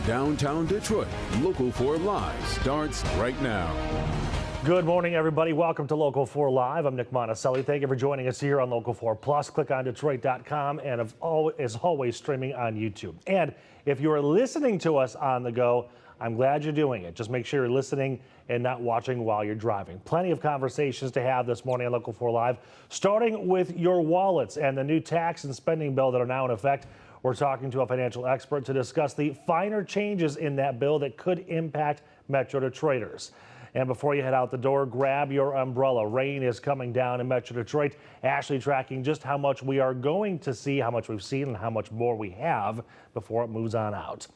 downtown Detroit. Local 4 Live starts right now. Good morning, everybody. Welcome to Local 4 Live. I'm Nick Monticelli. Thank you for joining us here on Local 4 Plus. Click on Detroit.com and as always streaming on YouTube. And if you are listening to us on the go, I'm glad you're doing it. Just make sure you're listening and not watching while you're driving. Plenty of conversations to have this morning on Local 4 Live, starting with your wallets and the new tax and spending bill that are now in effect. We're talking to a financial expert to discuss the finer changes in that bill that could impact Metro Detroiters. And before you head out the door, grab your umbrella. Rain is coming down in Metro Detroit. Ashley tracking just how much we are going to see, how much we've seen, and how much more we have before it moves on out.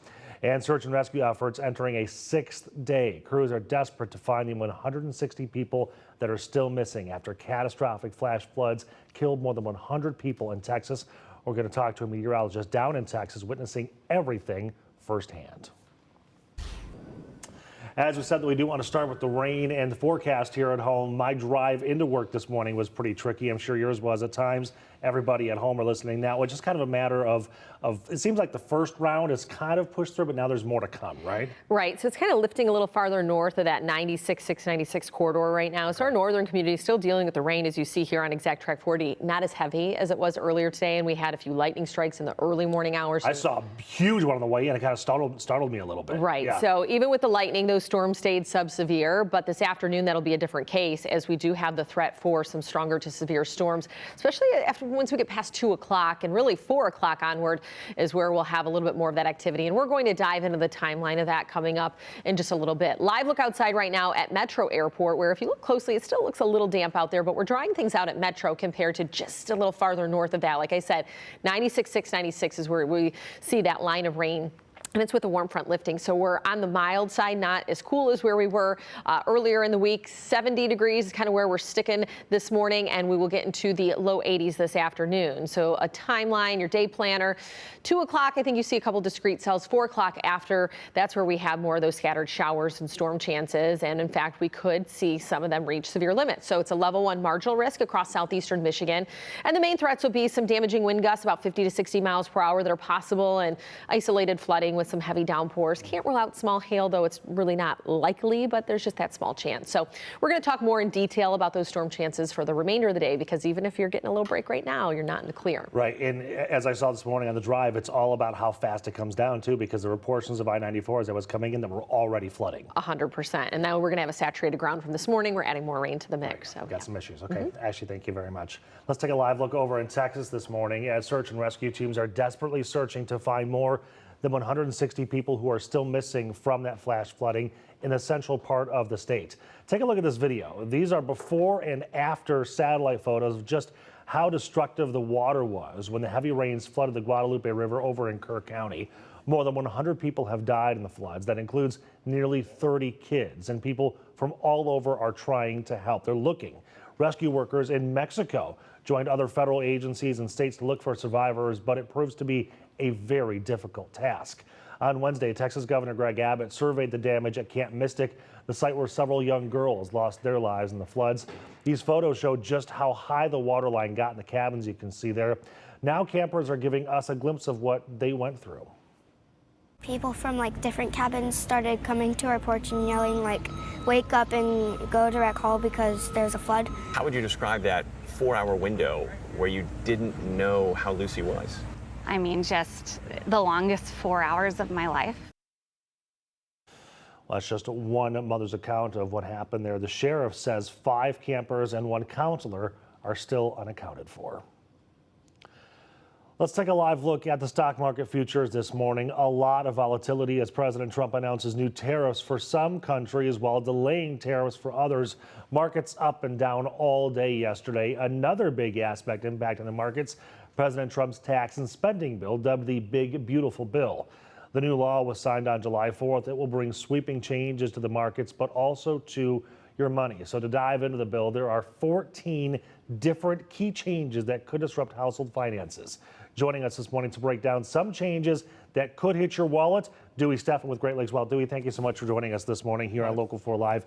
And search and rescue efforts entering a 6th day. Crews are desperate to find the 160 people that are still missing after catastrophic flash floods killed more than 100 people in Texas. We're going to talk to a meteorologist down in Texas witnessing everything firsthand. As we said, we do want to start with the rain and the forecast here at home. My drive into work this morning was pretty tricky. I'm sure yours was at times. Everybody at home are listening now. It's just kind of a matter of it seems like the first round is kind of pushed through, but now there's more to come, right? Right. So it's kind of lifting a little farther north of that 696 corridor right now. So our northern community is still dealing with the rain, as you see here on Exact Track 40. Not as heavy as it was earlier today, and we had a few lightning strikes in the early morning hours. I saw a huge one on the way in. It kind of startled me a little bit. Right. Yeah. So even with the lightning, those storms stayed sub-severe, but this afternoon that'll be a different case, as we do have the threat for some stronger to severe storms, especially once we get past 2 o'clock, and really 4 o'clock onward is where we'll have a little bit more of that activity. And we're going to dive into the timeline of that coming up in just a little bit. Live look outside right now at Metro Airport, where if you look closely, it still looks a little damp out there, but we're drying things out at Metro compared to just a little farther north of that. Like I said, 96, 96 is where we see that line of rain. And it's with the warm front lifting. So we're on the mild side, not as cool as where we were earlier in the week. 70 degrees is kind of where we're sticking this morning, and we will get into the low 80s this afternoon. So a timeline, your day planner, 2 o'clock, I think you see a couple discrete cells. 4 o'clock after, that's where we have more of those scattered showers and storm chances. And in fact, we could see some of them reach severe limits. So it's a level 1 marginal risk across southeastern Michigan. And the main threats will be some damaging wind gusts, about 50 to 60 miles per hour, that are possible, and isolated flooding with some heavy downpours. Can't rule out small hail, though it's really not likely, but there's just that small chance. So we're going to talk more in detail about those storm chances for the remainder of the day, because even if you're getting a little break right now, you're not in the clear. Right. And as I saw this morning on the drive, it's all about how fast it comes down, too, because there were portions of I-94 as I was coming in that were already flooding. 100%. And now we're going to have a saturated ground from this morning. We're adding more rain to the mix. Right. So Got some issues. Okay. Ashley, thank you very much. Let's take a live look over in Texas this morning as search and rescue teams are desperately searching to find more than 160 people who are still missing from that flash flooding in the central part of the state. Take a look at this video. These are before and after satellite photos of just how destructive the water was when the heavy rains flooded the Guadalupe River over in Kerr County. More than 100 people have died in the floods. That includes nearly 30 kids, and people from all over are trying to help. They're looking. Rescue workers in Mexico joined other federal agencies and states to look for survivors, but it proves to be a very difficult task. On Wednesday, Texas Governor Greg Abbott surveyed the damage at Camp Mystic, the site where several young girls lost their lives in the floods. These photos show just how high the water line got in the cabins you can see there. Now campers are giving us a glimpse of what they went through. People from different cabins started coming to our porch and yelling wake up and go to rec hall because there's a flood. How would you describe that 4-hour window where you didn't know how Lucy was? I mean, just the longest 4 hours of my life. Well, that's just one mother's account of what happened there. The sheriff says 5 campers and 1 counselor are still unaccounted for. Let's take a live look at the stock market futures this morning. A lot of volatility as President Trump announces new tariffs for some countries while delaying tariffs for others. Markets up and down all day yesterday. Another big aspect impacting the markets, President Trump's tax and spending bill, dubbed the Big Beautiful Bill. The new law was signed on July 4th. It will bring sweeping changes to the markets, but also to your money. So to dive into the bill, there are 14 different key changes that could disrupt household finances. Joining us this morning to break down some changes that could hit your wallet, Dewey Steffen with Great Lakes Wealth. Dewey, thank you so much for joining us this morning here on Local 4 Live.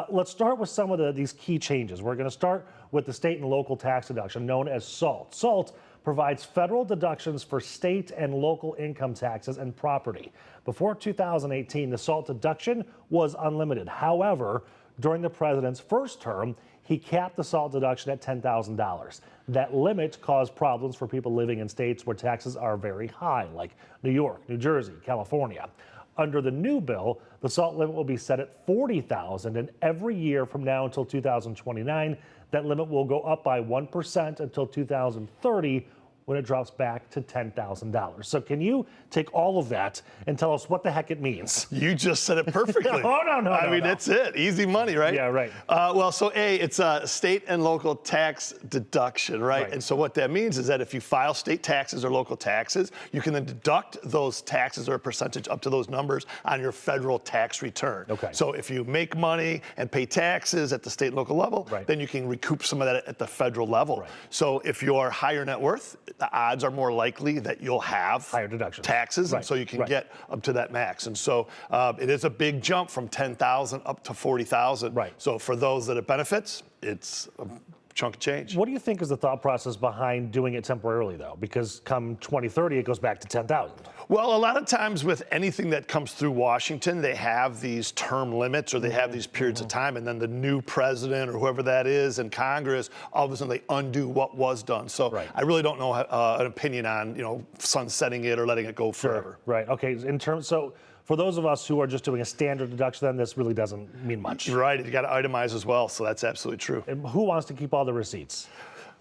Let's start with some of these key changes. We're going to start with the state and local tax deduction known as SALT. SALT provides federal deductions for state and local income taxes and property. Before 2018, the SALT deduction was unlimited. However, during the president's first term, he capped the SALT deduction at $10,000. That limit caused problems for people living in states where taxes are very high, like New York, New Jersey, California. Under the new bill, the SALT limit will be set at $40,000, and every year from now until 2029, that limit will go up by 1% until 2030, when it drops back to $10,000. So can you take all of that and tell us what the heck it means? You just said it perfectly. I mean, that's it. Easy money, right? Yeah, right. Well, so it's a state and local tax deduction, right? And so what that means is that if you file state taxes or local taxes, you can then deduct those taxes or a percentage up to those numbers on your federal tax return. Okay. So if you make money and pay taxes at the state and local level, then you can recoup some of that at the federal level. So if you're higher net worth, the odds are more likely that you'll have higher deductions, taxes, and so you can get up to that max. And so it is a big jump from $10,000 up to $40,000. So for those that it benefits, it's a chunk of change. What do you think is the thought process behind doing it temporarily, though? Because come 2030, it goes back to $10,000. Well, a lot of times with anything that comes through Washington, they have these term limits or they have these periods of time, and then the new president or whoever that is in Congress, all of a sudden they undo what was done. So I really don't know an opinion on, sunsetting it or letting it go forever. Right. Okay. So for those of us who are just doing a standard deduction, then this really doesn't mean much. Right. You got to itemize as well. So that's absolutely true. And who wants to keep all the receipts?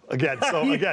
Again,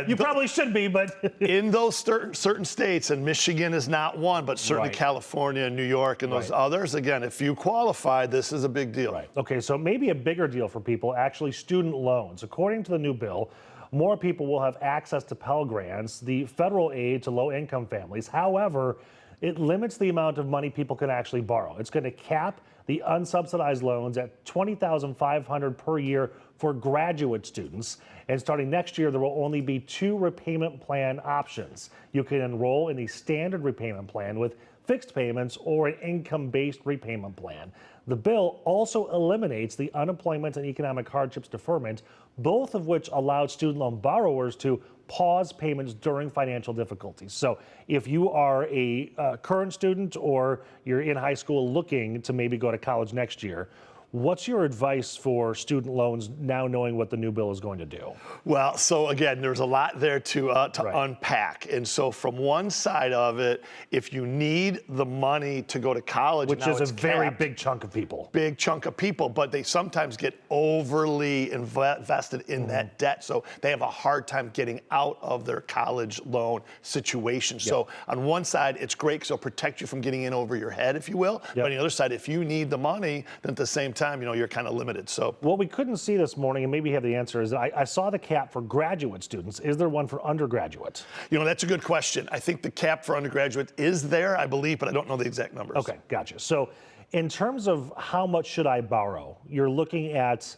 you probably should be, but in those certain states, and Michigan is not one, but certainly California and New York and those others, again, if you qualify, this is a big deal. Okay, so maybe a bigger deal for people, actually student loans. According to the new bill, more people will have access to Pell Grants, the federal aid to low-income families. However, it limits the amount of money people can actually borrow. It's going to cap the unsubsidized loans at $20,500 per year for graduate students. And starting next year, there will only be 2 repayment plan options. You can enroll in a standard repayment plan with fixed payments or an income-based repayment plan. The bill also eliminates the unemployment and economic hardships deferment, both of which allowed student loan borrowers to pause payments during financial difficulties. So if you are a current student or you're in high school looking to maybe go to college next year, what's your advice for student loans now knowing what the new bill is going to do? Well, so again, there's a lot there to unpack. And so from one side of it, if you need the money to go to college, which is a very big chunk of people. Big chunk of people, but they sometimes get overly invested in that debt. So they have a hard time getting out of their college loan situation. So on one side, it's great because it'll protect you from getting in over your head, if you will. But on the other side, if you need the money, then at the same time, you're kind of limited. So what we couldn't see this morning, and maybe you have the answer, is I saw the cap for graduate students. Is there one for undergraduate? That's a good question. I think the cap for undergraduate is there, I believe, but I don't know the exact numbers. Okay, gotcha. So in terms of how much should I borrow, you're looking at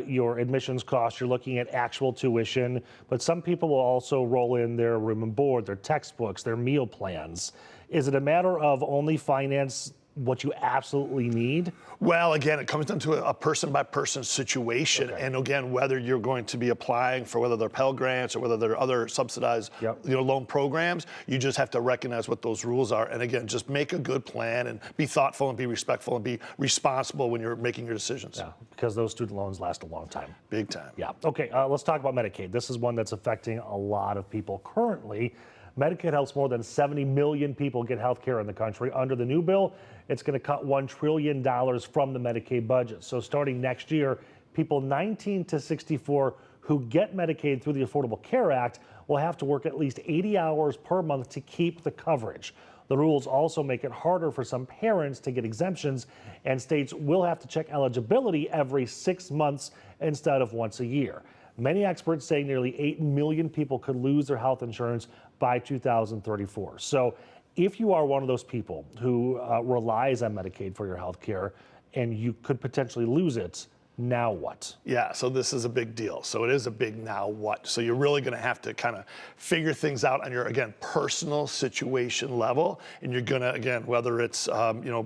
your admissions costs, you're looking at actual tuition, but some people will also roll in their room and board, their textbooks, their meal plans. Is it a matter of only finance what you absolutely need? Well, again, it comes down to a person-by-person situation. And again, whether you're going to be applying for whether they're Pell Grants or whether they're other subsidized loan programs, you just have to recognize what those rules are. And again, just make a good plan and be thoughtful and be respectful and be responsible when you're making your decisions. Yeah, because those student loans last a long time. Big time. Yeah. Okay, let's talk about Medicaid. This is one that's affecting a lot of people currently. Medicaid helps more than 70 million people get health care in the country. Under the new bill, it's going to cut $1 trillion from the Medicaid budget. So starting next year, people 19 to 64 who get Medicaid through the Affordable Care Act will have to work at least 80 hours per month to keep the coverage. The rules also make it harder for some parents to get exemptions, and states will have to check eligibility every 6 months instead of once a year. Many experts say nearly 8 million people could lose their health insurance by 2034. So if you are one of those people who relies on Medicaid for your health care and you could potentially lose it, Now what? Yeah, so this is a big deal. So it is a big now what. So you're really going to have to kind of figure things out on your, again, personal situation level. And you're going to, again, whether it's,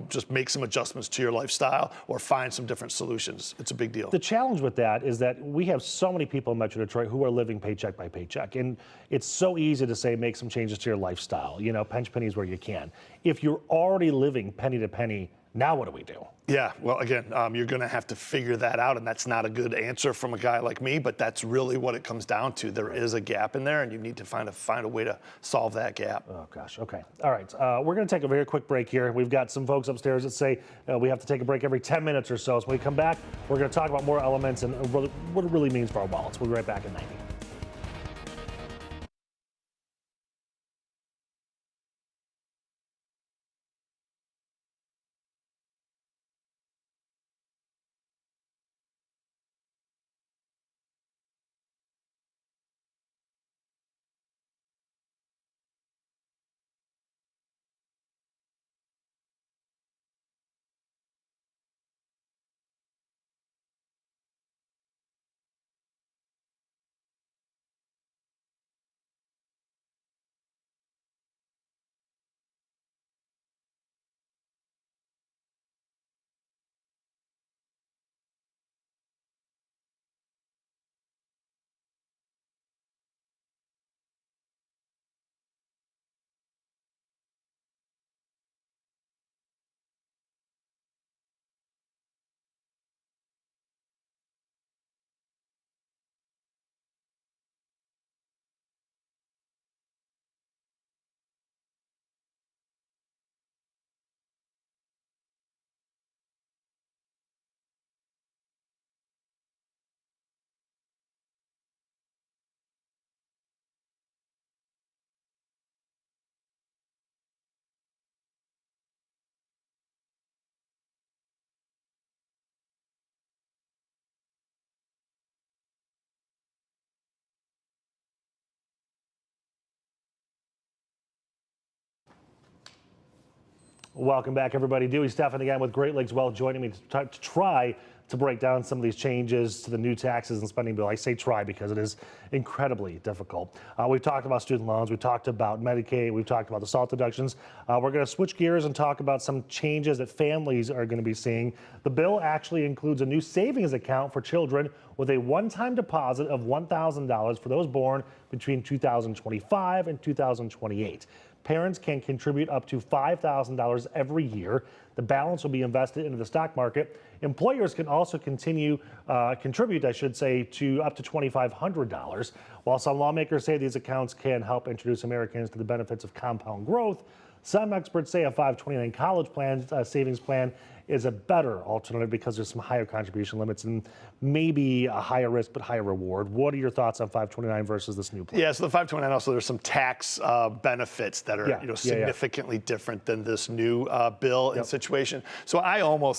just make some adjustments to your lifestyle or find some different solutions. It's a big deal. The challenge with that is that we have so many people in Metro Detroit who are living paycheck by paycheck. And it's so easy to say, make some changes to your lifestyle, pinch pennies where you can. If you're already living penny to penny, now what do we do? Yeah, well, again, you're going to have to figure that out, and that's not a good answer from a guy like me, but that's really what it comes down to. There is a gap in there, and you need to find a way to solve that gap. Oh, gosh, okay. All right, we're going to take a very quick break here. We've got some folks upstairs that say we have to take a break every 10 minutes or so. So when we come back, we're going to talk about more elements and what it really means for our wallets. We'll be right back in 90. Welcome back, everybody. Dewey Stefan again with Great Lakes Wealth joining me to try to break down some of these changes to the new taxes and spending bill. I say try because it is incredibly difficult. We've talked about student loans. We've talked about Medicaid. We've talked about the SALT deductions. We're going to switch gears and talk about some changes that families are going to be seeing. The bill actually includes a new savings account for children with a one-time deposit of $1,000 for those born between 2025 and 2028. Parents can contribute up to $5,000 every year. The balance will be invested into the stock market. Employers can also contribute, to up to $2,500. While some lawmakers say these accounts can help introduce Americans to the benefits of compound growth, some experts say a 529 college plan, savings plan is a better alternative because there's some higher contribution limits and maybe a higher risk but higher reward. What are your thoughts on 529 versus this new plan? Yeah, so the 529 also, there's some tax benefits that are significantly different than this new bill and situation. So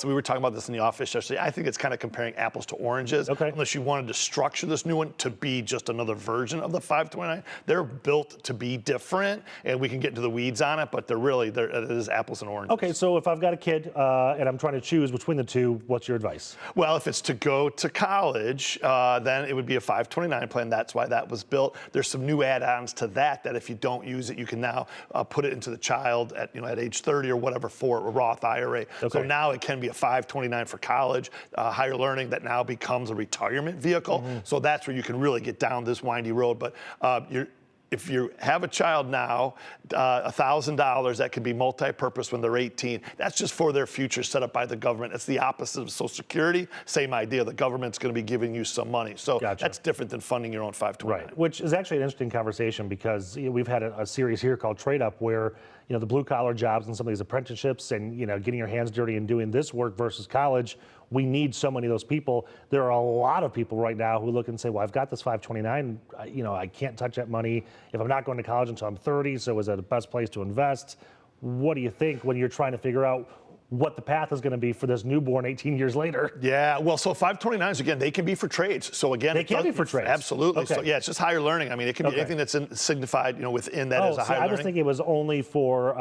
we were talking about this in the office yesterday. I think it's kind of comparing apples to oranges. Okay. Unless you wanted to structure this new one to be just another version of the 529. They're built to be different, and we can get into the weeds on it, but it is apples and oranges. Okay, so if I've got a kid and I'm trying to choose between the two, what's your advice? Well, if it's to go to college, then it would be a 529 plan. That's why that was built. There's some new add-ons to that if you don't use it, you can now put it into the child at age 30 or whatever for a Roth IRA. Okay. So now it can be a 529 for college, higher learning that now becomes a retirement vehicle. Mm-hmm. So that's where you can really get down this windy road. But if you have a child now, $1,000 that can be multi-purpose when they're 18, that's just for their future set up by the government. It's the opposite of Social Security. Same idea. The government's going to be giving you some money. So that's different than funding your own 529. Right, which is actually an interesting conversation because we've had a series here called Trade Up where the blue collar jobs and some of these apprenticeships and getting your hands dirty and doing this work versus college. We need so many of those people. There are a lot of people right now who look and say, well, I've got this 529, I can't touch that money if I'm not going to college until I'm 30, so is that the best place to invest? What do you think when you're trying to figure out what the path is going to be for this newborn 18 years later? Yeah, well, so 529s, again, they can be for trades. So again, they can be for trades. Absolutely. Okay. So yeah, it's just higher learning. I mean, it can be anything that's signified, within that as a higher learning. I was thinking it was only for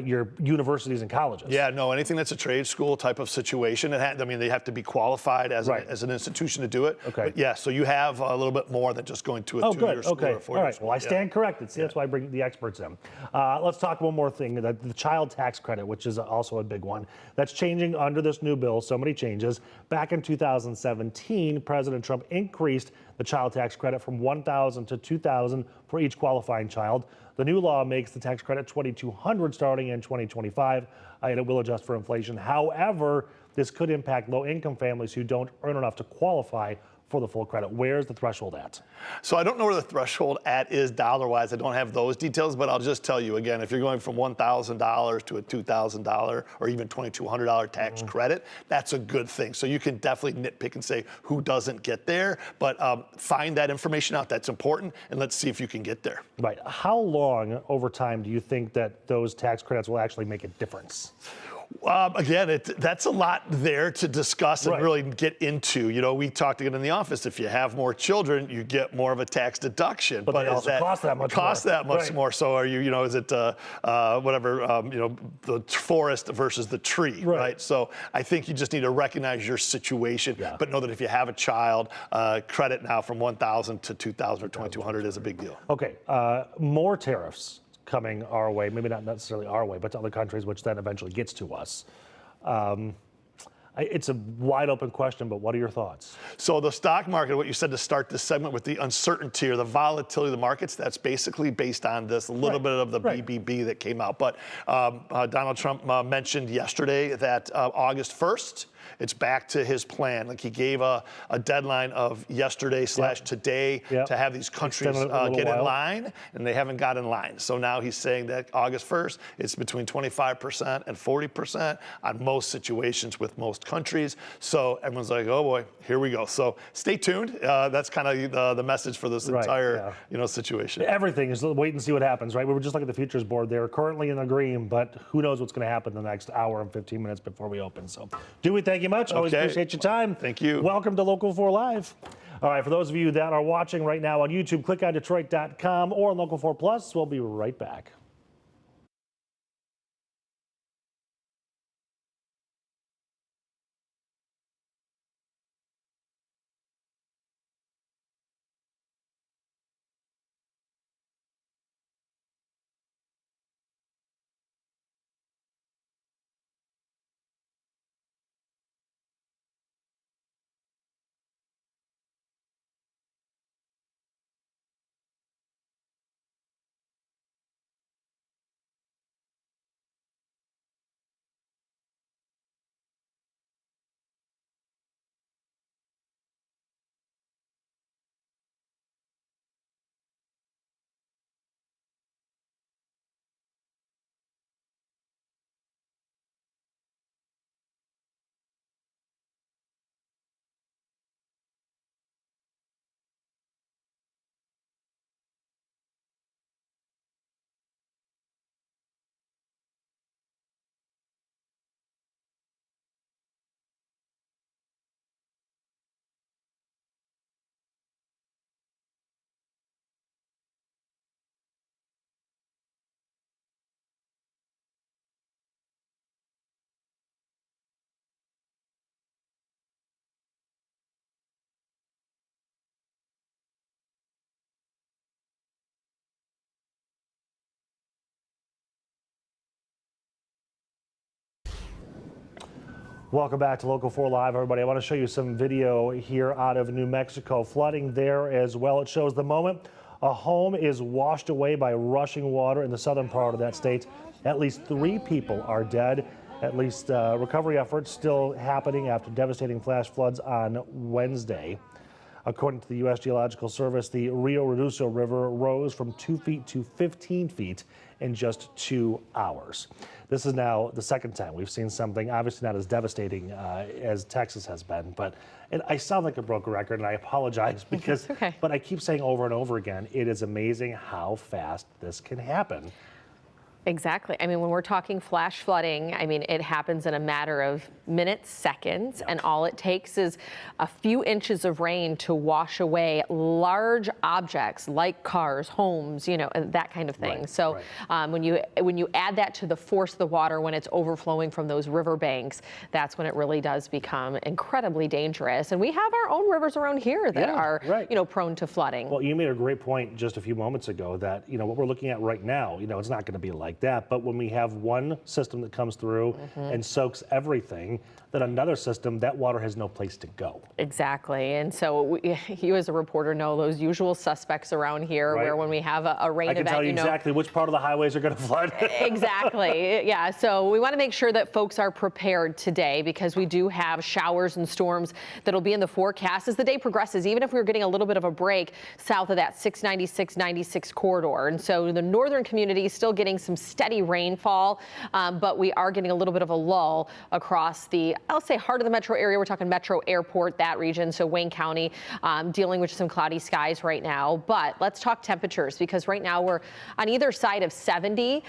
your universities and colleges. Yeah, no, anything that's a trade school type of situation, I mean, they have to be qualified as, as an institution to do it. Okay. But yeah, so you have a little bit more than just going to a two-year school or a four-year All right. school. Well, I stand corrected. See, that's why I bring the experts in. Let's talk one more thing, the child tax credit, which is also a big one. That's changing under this new bill, so many changes. Back in 2017, President Trump increased the child tax credit from $1,000 to $2,000 for each qualifying child. The new law makes the tax credit $2,200 starting in 2025, and it will adjust for inflation. However, this could impact low-income families who don't earn enough to qualify for the full credit. Where's the threshold at? So I don't know where the threshold at is dollar-wise. I don't have those details, but I'll just tell you again, if you're going from $1,000 to a $2,000 or even $2,200 tax credit, that's a good thing. So you can definitely nitpick and say who doesn't get there, but find that information out. That's important, and let's see if you can get there. Right. How long over time do you think that those tax credits will actually make a difference? Again, that's a lot there to discuss and really get into. You know, we talked again in the office. If you have more children, you get more of a tax deduction. But they also cost that much more. Cost that much more. So are you, is it whatever, the forest versus the tree, right? So I think you just need to recognize your situation, but know that if you have a child, credit now from $1,000 to $2,000 or $2,200 is a big deal. Okay, more tariffs coming our way, maybe not necessarily our way, but to other countries, which then eventually gets to us. It's a wide open question, but what are your thoughts? So the stock market, what you said to start this segment with the uncertainty or the volatility of the markets, that's basically based on this little bit of the BBB that came out. But Donald Trump mentioned yesterday that August 1st, it's back to his plan. Like he gave a deadline of yesterday / today to have these countries get in line, and they haven't got in line. So now he's saying that August 1st, it's between 25% and 40% on most situations with most countries. So everyone's like, oh boy, here we go. So stay tuned. That's kind of the message for this entire situation. Everything is wait and see what happens, right? We were just looking at the futures board. They're currently in the green, but who knows what's going to happen the next hour and 15 minutes before we open. So Dewey, thank you much. Always appreciate your time. Thank you. Welcome to Local 4 Live. All right, for those of you that are watching right now on YouTube, click on Detroit.com or on Local 4 Plus. We'll be right back. Welcome back to Local 4 Live, everybody. I want to show you some video here out of New Mexico. Flooding there as well. It shows the moment a home is washed away by rushing water in the southern part of that state. At least 3 people are dead. At least recovery efforts still happening after devastating flash floods on Wednesday. According to the U.S. Geological Service, the Rio Reduso River rose from 2 feet to 15 feet in just 2 hours. This is now the second time we've seen something obviously not as devastating as Texas has been, but I sound like a broken record, and I apologize because, but I keep saying over and over again, it is amazing how fast this can happen. Exactly. I mean, when we're talking flash flooding, I mean, it happens in a matter of minutes, seconds, and all it takes is a few inches of rain to wash away large objects like cars, homes, you know, that kind of thing. Right, So right. when you add that to the force of the water when it's overflowing from those riverbanks, that's when it really does become incredibly dangerous. And we have our own rivers around here that are, you know, prone to flooding. Well, you made a great point just a few moments ago that, you know, what we're looking at right now, you know, it's not going to be like that. But when we have one system that comes through and soaks everything, then another system, that water has no place to go. Exactly. And so you as a reporter know those usual suspects around here where when we have a rain event, I can tell you exactly which part of the highways are going to flood. Exactly. Yeah. So we want to make sure that folks are prepared today because we do have showers and storms that'll be in the forecast as the day progresses, even if we were getting a little bit of a break south of that 696, 96 corridor. And so the northern community is still getting some steady rainfall, but we are getting a little bit of a lull across the, I'll say, heart of the metro area. We're talking Metro Airport, that region. So Wayne County dealing with some cloudy skies right now. But let's talk temperatures because right now we're on either side of 70.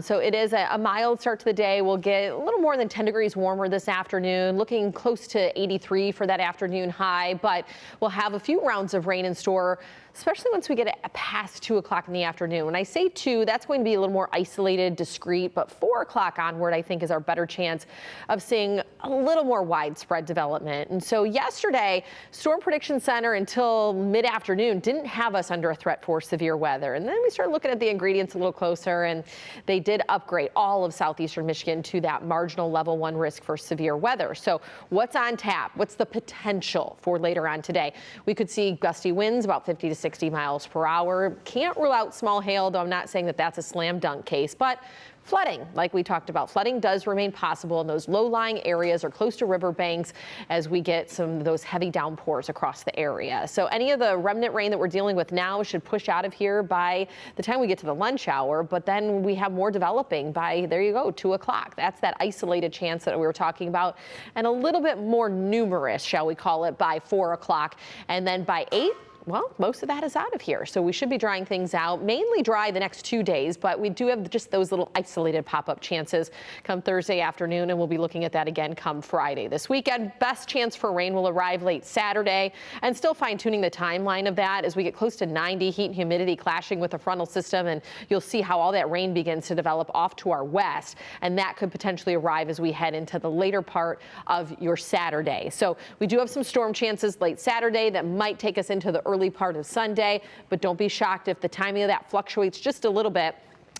So it is a mild start to the day. We'll get a little more than 10 degrees warmer this afternoon, looking close to 83 for that afternoon high. But we'll have a few rounds of rain in store, especially once we get past 2 o'clock in the afternoon. When I say 2, that's going to be a little more isolated, discrete, but 4 o'clock onward, I think, is our better chance of seeing a little more widespread development. And so yesterday, Storm Prediction Center until mid-afternoon didn't have us under a threat for severe weather. And then we started looking at the ingredients a little closer, and they did upgrade all of southeastern Michigan to that marginal level 1 risk for severe weather. So what's on tap? What's the potential for later on today? We could see gusty winds about 50 to 60 miles per hour. Can't rule out small hail, though I'm not saying that that's a slam dunk case, but flooding, like we talked about, flooding does remain possible in those low-lying areas or close to riverbanks as we get some of those heavy downpours across the area. So any of the remnant rain that we're dealing with now should push out of here by the time we get to the lunch hour, but then we have more developing by, there you go, 2 o'clock. That's that isolated chance that we were talking about, and a little bit more numerous, shall we call it, by 4 o'clock. And then by 8, well, most of that is out of here. So we should be drying things out, mainly dry the next 2 days, but we do have just those little isolated pop-up chances come Thursday afternoon, and we'll be looking at that again come Friday. This weekend, best chance for rain will arrive late Saturday, and still fine-tuning the timeline of that as we get close to 90, heat and humidity clashing with the frontal system, and you'll see how all that rain begins to develop off to our west, and that could potentially arrive as we head into the later part of your Saturday. So we do have some storm chances late Saturday that might take us into the early part of Sunday, but don't be shocked if the timing of that fluctuates just a little bit.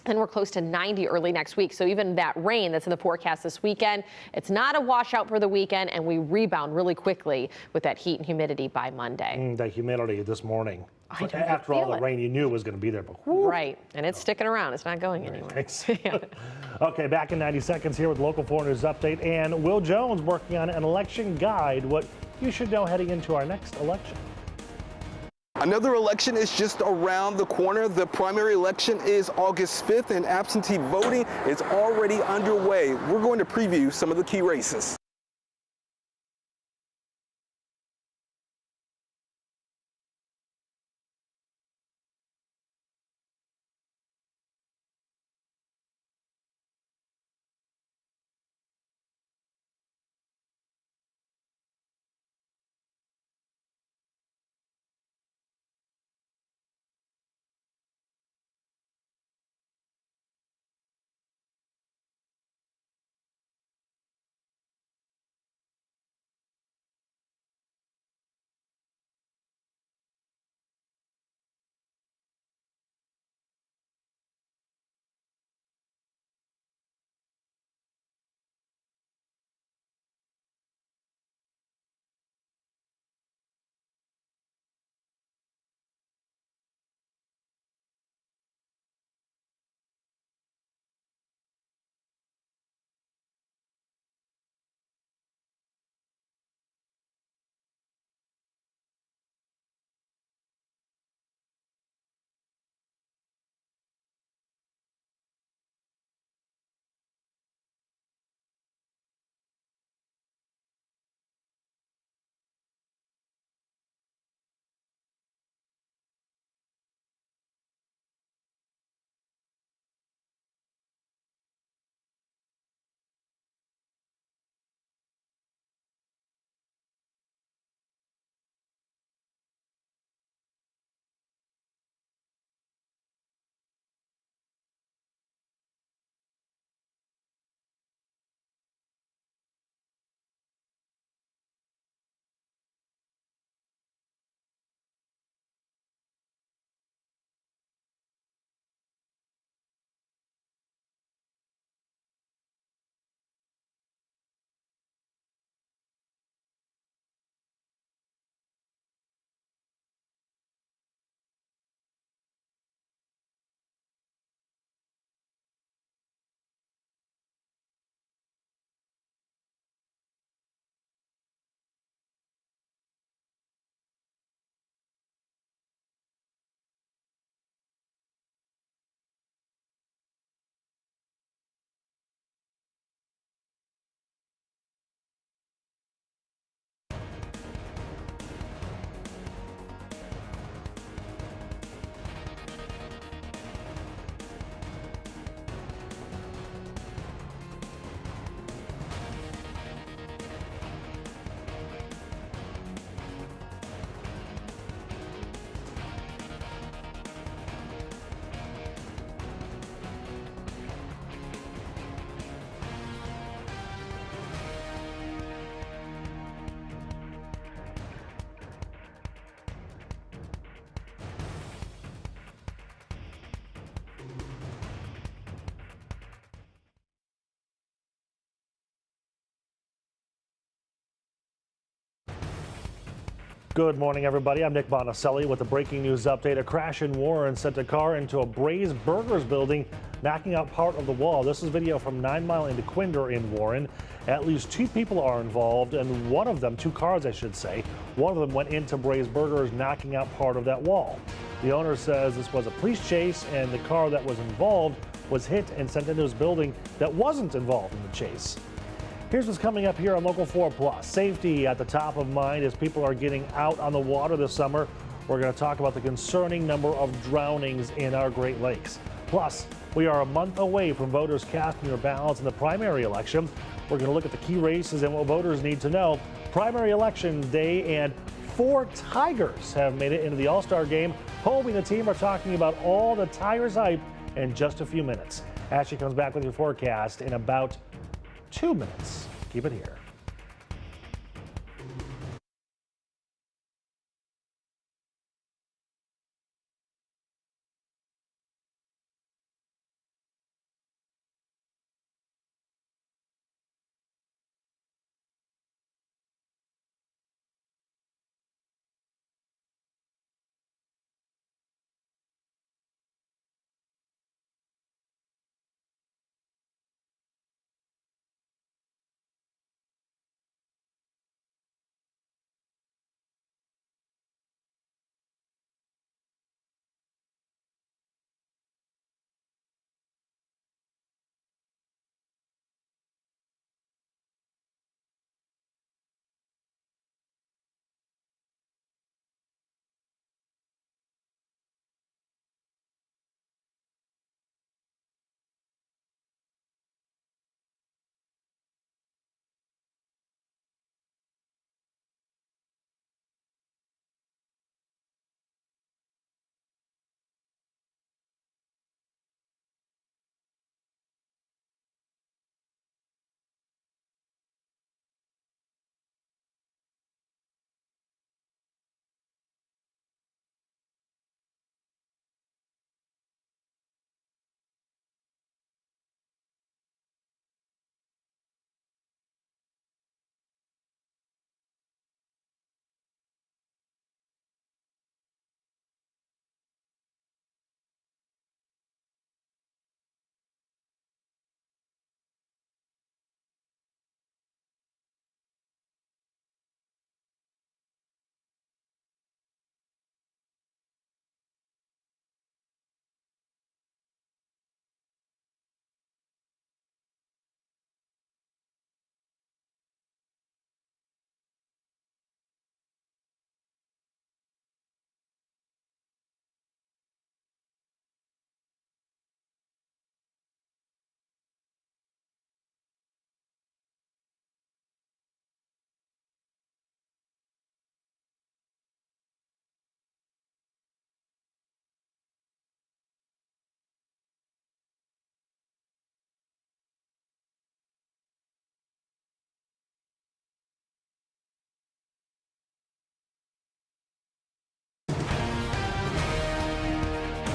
And we're close to 90 early next week. So even that rain that's in the forecast this weekend, it's not a washout for the weekend, and we rebound really quickly with that heat and humidity by Monday. The humidity this morning. After all the rain, you knew it was going to be there. But right, and it's sticking around. It's not going anywhere. Thanks. Okay, back in 90 seconds here with Local 4 News Update. And Will Jones working on an election guide, what you should know heading into our next election. Another election is just around the corner. The primary election is August 5th, and absentee voting is already underway. We're going to preview some of the key races. Good morning, everybody. I'm Nick Monticelli with a breaking news update. A crash in Warren sent a car into a Braised Burgers building, knocking out part of the wall. This is video from 9 Mile into Quinder in Warren. At least 2 people are involved, and one of them, 2 cars I should say, one of them went into Braised Burgers, knocking out part of that wall. The owner says this was a police chase, and the car that was involved was hit and sent into his building that wasn't involved in the chase. Here's what's coming up here on Local 4 Plus. Safety at the top of mind as people are getting out on the water this summer. We're going to talk about the concerning number of drownings in our Great Lakes. Plus, we are a month away from voters casting their ballots in the primary election. We're going to look at the key races and what voters need to know. Primary election day, and 4 Tigers have made it into the All-Star game. Hobie and the team are talking about all the Tigers hype in just a few minutes. Ashley comes back with your forecast in about 2 minutes. Keep it here.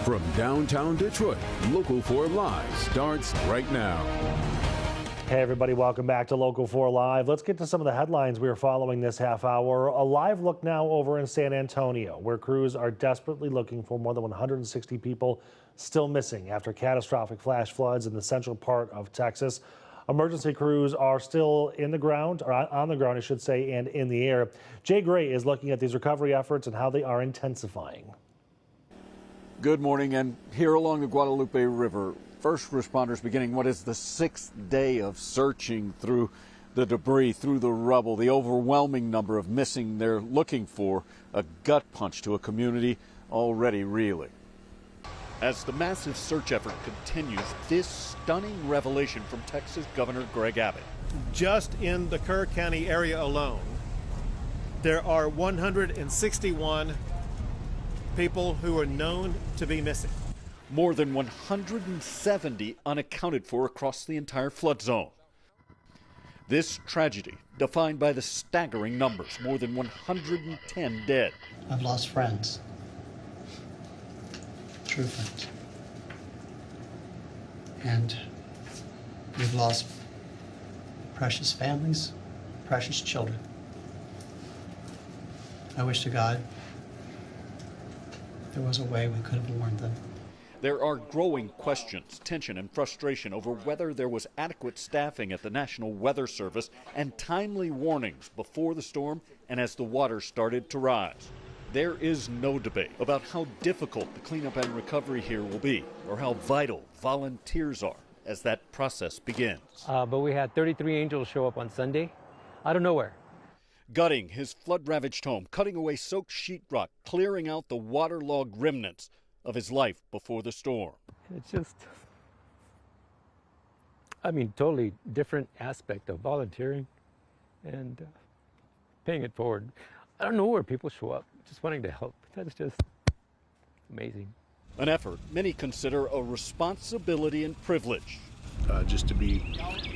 From downtown Detroit, Local 4 Live starts right now. Hey everybody, welcome back to Local 4 Live. Let's get to some of the headlines we are following this half hour. A live look now over in San Antonio, where crews are desperately looking for more than 160 people still missing after catastrophic flash floods in the central part of Texas. Emergency crews are still in the ground, or on the ground, I should say, and in the air. Jay Gray is looking at these recovery efforts and how they are intensifying. Good morning, and here along the Guadalupe River, first responders beginning what is the 6th day of searching through the debris, through the rubble, the overwhelming number of missing they're looking for, a gut punch to a community already reeling. As the massive search effort continues, this stunning revelation from Texas Governor Greg Abbott. Just in the Kerr County area alone, there are 161 people who are known to be missing. More than 170 unaccounted for across the entire flood zone. This tragedy defined by the staggering numbers, more than 110 dead. I've lost friends, true friends, and we've lost precious families, precious children. I wish to God there was a way we could have warned them. There are growing questions, tension, and frustration over whether there was adequate staffing at the National Weather Service and timely warnings before the storm and as the water started to rise. There is no debate about how difficult the cleanup and recovery here will be or how vital volunteers are as that process begins. But we had 33 angels show up on Sunday out of nowhere. Gutting his flood-ravaged home, cutting away soaked sheetrock, clearing out the waterlogged remnants of his life before the storm. It's just, totally different aspect of volunteering and paying it forward. I don't know where people show up, just wanting to help. That's just amazing. An effort many consider a responsibility and privilege. Just to be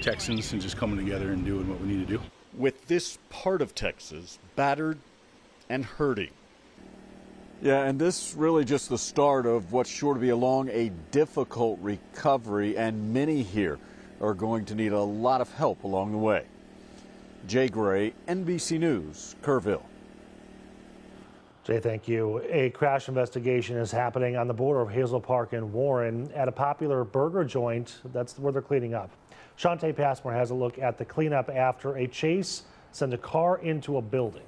Texans and just coming together and doing what we need to do. With this part of Texas battered and hurting. Yeah, and this really just the start of what's sure to be a difficult recovery, and many here are going to need a lot of help along the way. Jay Gray, NBC News, Kerrville. Jay, thank you. A crash investigation is happening on the border of Hazel Park and Warren at a popular burger joint. That's where they're cleaning up. Shantae Passmore has a look at the cleanup after a chase sent a car into a building.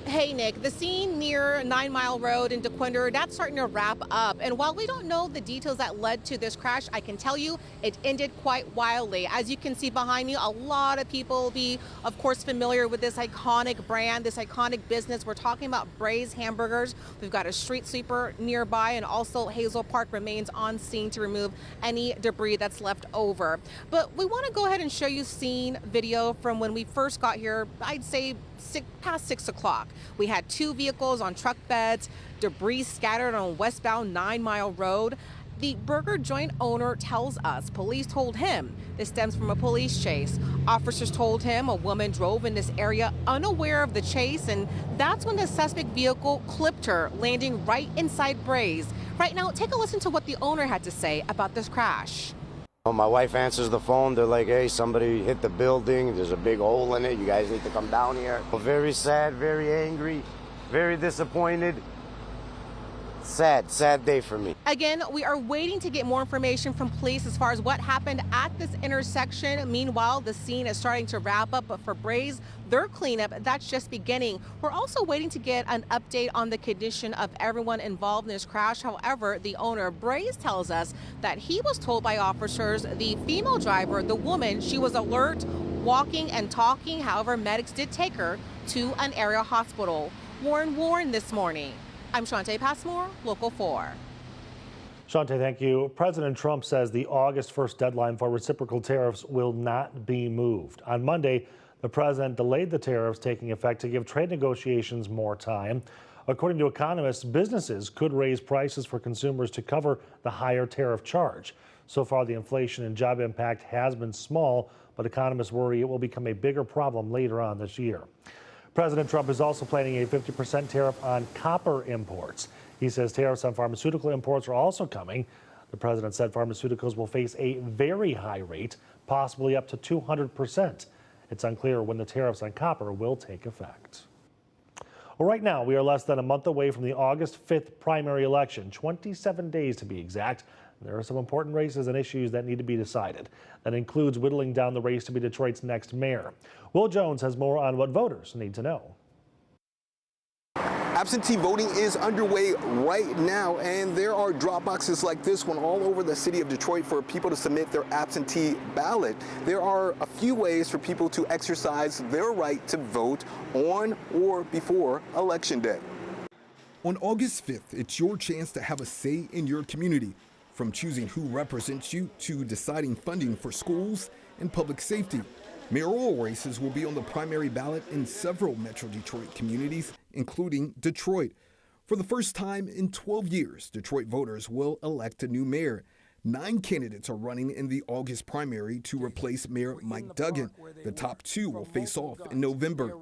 Hey, Nick, the scene near 9 Mile Road in DeQuinder, that's starting to wrap up. And while we don't know the details that led to this crash, I can tell you it ended quite wildly. As you can see behind me, a lot of people will be, of course, familiar with this iconic brand, this iconic business. We're talking about Bray's Hamburgers. We've got a street sweeper nearby, and also Hazel Park remains on scene to remove any debris that's left over. But we want to go ahead and show you scene video from when we first got here, I'd say past 6 o'clock. We had 2 vehicles on truck beds, debris scattered on westbound 9 Mile Road. The burger joint owner tells us police told him this stems from a police chase. Officers told him a woman drove in this area unaware of the chase, and that's when the suspect vehicle clipped her, landing right inside Bray's. Right now, take a listen to what the owner had to say about this crash. My wife answers the phone. They're like, hey, somebody hit the building. There's a big hole in it. You guys need to come down here. Very sad, very angry, very disappointed. Sad day for me. Again, we are waiting to get more information from police as far as what happened at this intersection. Meanwhile, the scene is starting to wrap up, but for Bray's, their cleanup, that's just beginning. We're also waiting to get an update on the condition of everyone involved in this crash. However, the owner of Bray's tells us that he was told by officers the female driver, the woman, she was alert, walking and talking. However, medics did take her to an area hospital. Warren this morning. I'm Shantae Passmore, Local 4. Shantae, thank you. President Trump says the August 1st deadline for reciprocal tariffs will not be moved. On Monday, the president delayed the tariffs taking effect to give trade negotiations more time. According to economists, businesses could raise prices for consumers to cover the higher tariff charge. So far, the inflation and job impact has been small, but economists worry it will become a bigger problem later on this year. President Trump is also planning a 50% tariff on copper imports. He says tariffs on pharmaceutical imports are also coming. The president said pharmaceuticals will face a very high rate, possibly up to 200%. It's unclear when the tariffs on copper will take effect. Well, right now, we are less than a month away from the August 5th primary election, 27 days to be exact. There are some important races and issues that need to be decided. That includes whittling down the race to be Detroit's next mayor. Will Jones has more on what voters need to know. Absentee voting is underway right now, and there are drop boxes like this one all over the city of Detroit for people to submit their absentee ballot. There are a few ways for people to exercise their right to vote on or before Election Day. On August 5th, it's your chance to have a say in your community. From choosing who represents you to deciding funding for schools and public safety. Mayoral races will be on the primary ballot in several Metro Detroit communities, including Detroit. For the first time in 12 years, Detroit voters will elect a new mayor. 9 candidates are running in the August primary to replace Mayor Mike Duggan. The top 2 will face off in November.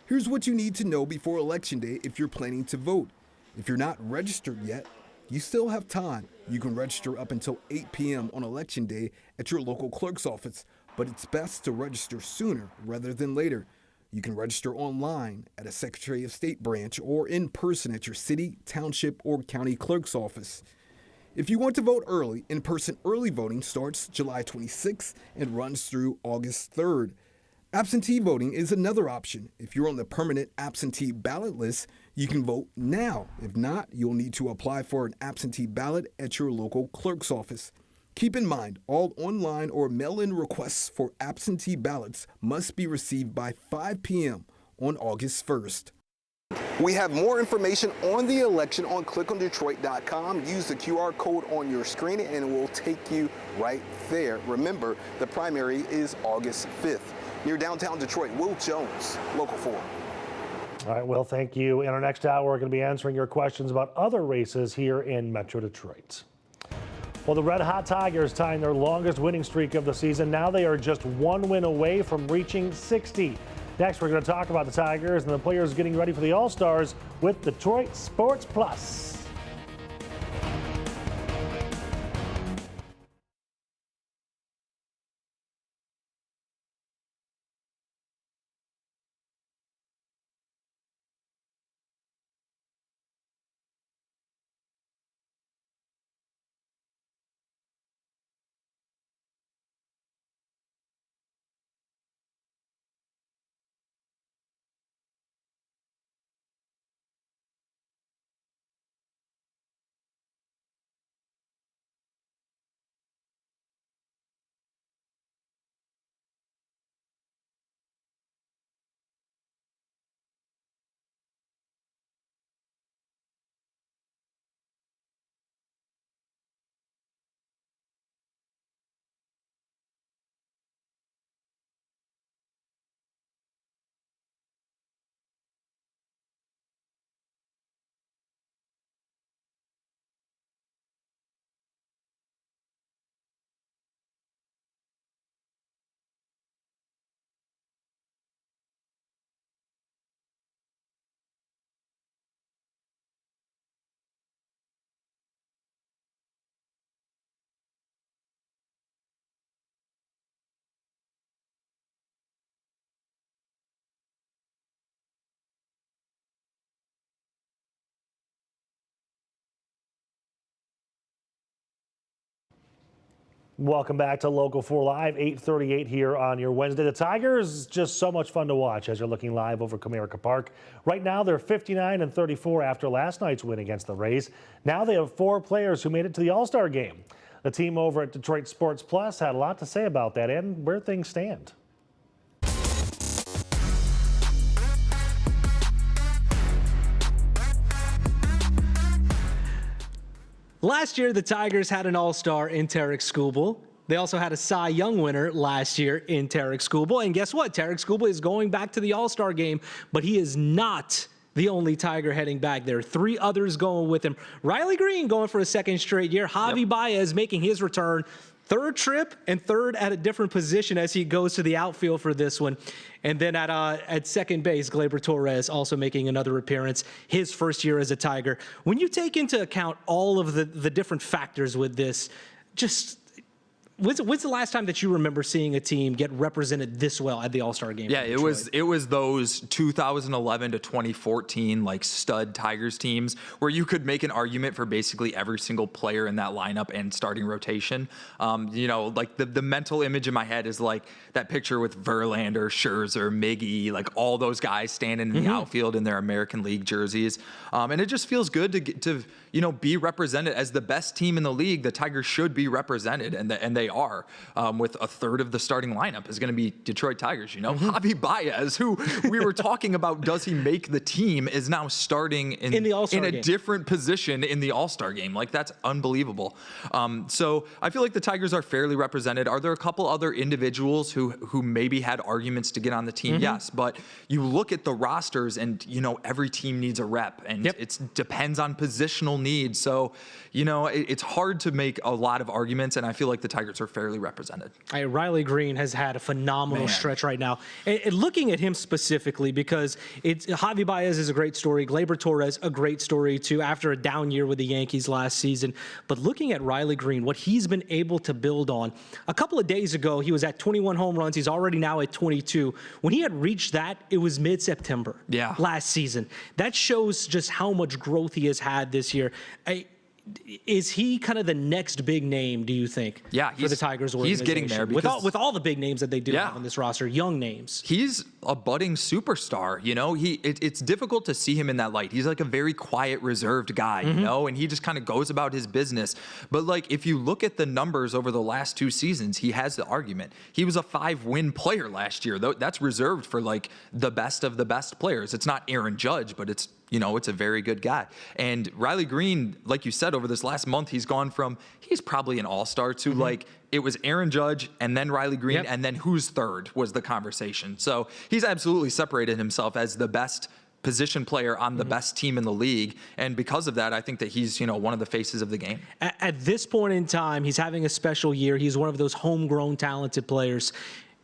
Here's what you need to know before Election Day if you're planning to vote. If you're not registered yet, you still have time. You can register up until 8 p.m. on Election Day at your local clerk's office, but it's best to register sooner rather than later. You can register online at a Secretary of State branch or in person at your city, township, or county clerk's office. If you want to vote early, in-person early voting starts July 26th and runs through August 3rd. Absentee voting is another option. If you're on the permanent absentee ballot list, you can vote now. If not, you'll need to apply for an absentee ballot at your local clerk's office. Keep in mind, all online or mail-in requests for absentee ballots must be received by 5 p.m. on August 1st. We have more information on the election on clickondetroit.com. Use the QR code on your screen and it will take you right there. Remember, the primary is August 5th. Near downtown Detroit, Will Jones, Local 4. All right, Will, thank you. In our next hour, we're going to be answering your questions about other races here in Metro Detroit. Well, the Red Hot Tigers tying their longest winning streak of the season. Now they are just one win away from reaching 60. Next, we're going to talk about the Tigers and the players getting ready for the All-Stars with Detroit Sports Plus. Welcome back to Local 4 Live, 8:38 here on your Wednesday. The Tigers, just so much fun to watch as you're looking live over Comerica Park. Right now, they're 59-34 after last night's win against the Rays. Now they have 4 players who made it to the All-Star game. The team over at Detroit Sports Plus had a lot to say about that and where things stand. Last year, the Tigers had an all-star in Tarek Skubal. They also had a Cy Young winner last year in Tarek Skubal. And guess what? Tarek Skubal is going back to the all-star game, but he is not the only Tiger heading back. There are 3 others going with him. Riley Green going for a second straight year. Javi Baez making his return. 3rd trip and 3rd at a different position as he goes to the outfield for this one. And then at second base, Gleyber Torres also making another appearance, his first year as a Tiger. When you take into account all of the different factors with this, just when's the last time that you remember seeing a team get represented this well at the All-Star game? Yeah, it was those 2011 to 2014 like stud Tigers teams where you could make an argument for basically every single player in that lineup and starting rotation. You know, like the mental image in my head is like that picture with Verlander, Scherzer, Miggy, like all those guys standing in the outfield in their American League jerseys. And it just feels good to get to, you know, be represented as the best team in the league. The Tigers should be represented, and they are. With a 3rd of the starting lineup is going to be Detroit Tigers. You know, Javi Baez, who we were talking about, does he make the team, is now starting in the All-Star game, different position in the All-Star game. Like, that's unbelievable. So I feel like the Tigers are fairly represented. Are there a couple other individuals who maybe had arguments to get on the team? Yes, but you look at the rosters, and you know every team needs a rep, and it depends on positional needs. So you know it's hard to make a lot of arguments, and I feel like the Tigers Tigers are fairly represented. Riley Green has had a phenomenal stretch right now. And looking at him specifically, because Javi Baez is a great story, Gleyber Torres a great story too, after a down year with the Yankees last season. But looking at Riley Green, what he's been able to build on. A couple of days ago, he was at 21 home runs. He's already now at 22. When he had reached that, it was mid-September last season. That shows just how much growth he has had this year. Is he kind of the next big name, do you think, for the Tigers organization? He's getting there. Because with all the big names that they do have on this roster, young names. He's a budding superstar, you know? It's difficult to see him in that light. He's like a very quiet, reserved guy, you know? And he just kind of goes about his business. But, like, if you look at the numbers over the last 2 seasons, he has the argument. He was a 5-win player last year. That's reserved for, like, the best of the best players. It's not Aaron Judge, but it's a very good guy. And Riley Green, like you said, over this last month, he's gone from he's probably an all-star to like it was Aaron Judge and then Riley Green and then who's third was the conversation. So he's absolutely separated himself as the best position player on the best team in the league. And because of that, I think that he's, one of the faces of the game. At this point in time, he's having a special year. He's one of those homegrown talented players.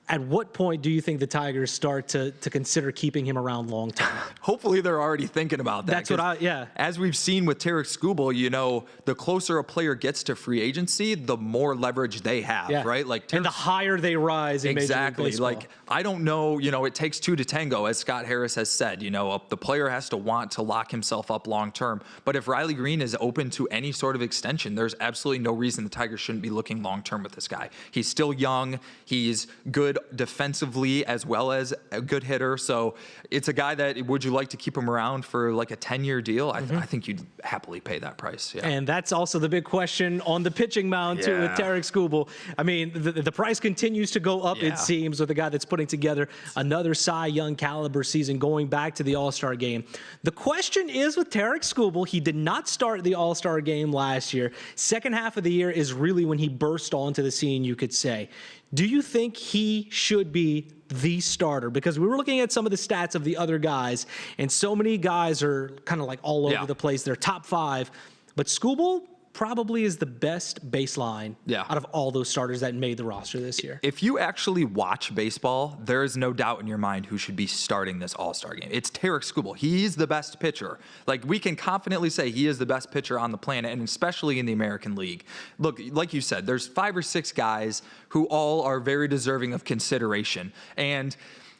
At what point do you think the Tigers start to consider keeping him around long term? Hopefully they're already thinking about that. That's As we've seen with Tarek Skubal, the closer a player gets to free agency, the more leverage they have, right? Like, and the higher they rise in Major League Baseball. Like, I don't know, it takes 2 to tango, as Scott Harris has said. The player has to want to lock himself up long term. But if Riley Green is open to any sort of extension, there's absolutely no reason the Tigers shouldn't be looking long term with this guy. He's still young. He's good defensively as well as a good hitter. So it's a guy that, would you like to keep him around for like a 10-year deal? I think you'd happily pay that price. Yeah. And that's also the big question on the pitching mound too with Tarek Skubal. I mean, the price continues to go up, it seems, with a guy that's putting together another Cy Young caliber season going back to the All-Star game. The question is with Tarek Skubal, he did not start the All-Star game last year. Second half of the year is really when he burst onto the scene, you could say. Do you think he should be the starter? Because we were looking at some of the stats of the other guys, and so many guys are kind of like all over the place. They're top 5. But Skubal probably is the best baseline out of all those starters that made the roster this year. If you actually watch baseball, there is no doubt in your mind who should be starting this All-Star game. It's Tarek Skubal. He's the best pitcher. Like, we can confidently say he is the best pitcher on the planet, and especially in the American League. Look, like you said, there's 5 or 6 guys who all are very deserving of consideration. And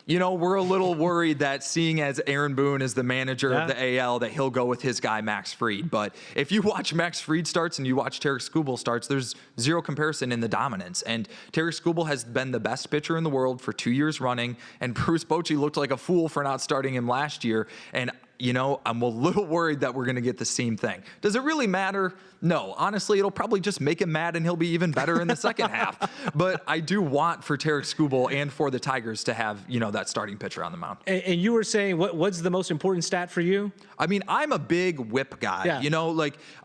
we're a little worried that seeing as Aaron Boone is the manager of the AL, that he'll go with his guy, Max Fried. But if you watch Max Fried starts and you watch Tarek Skubal starts, there's zero comparison in the dominance. And Tarek Skubal has been the best pitcher in the world for 2 years running. And Bruce Bochy looked like a fool for not starting him last year. And I'm a little worried that we're going to get the same thing. Does it really matter? No. Honestly, it'll probably just make him mad and he'll be even better in the second half. But I do want for Tarek Skubal and for the Tigers to have, that starting pitcher on the mound. And you were saying, what's the most important stat for you? I mean, I'm a big whip guy.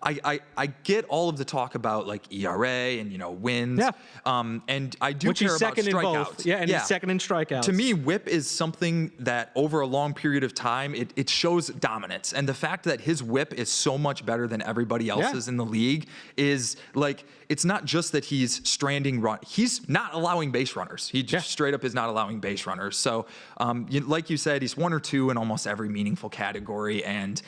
I get all of the talk about like ERA and, wins. And I do care about strikeouts. And he's second in strikeouts. To me, whip is something that over a long period of time, it shows dominance. And the fact that his whip is so much better than everybody else's in the league is like, it's not just that he's stranding run. He's not allowing base runners. He just straight up is not allowing base runners. So like you said, he's 1 or 2 in almost every meaningful category. And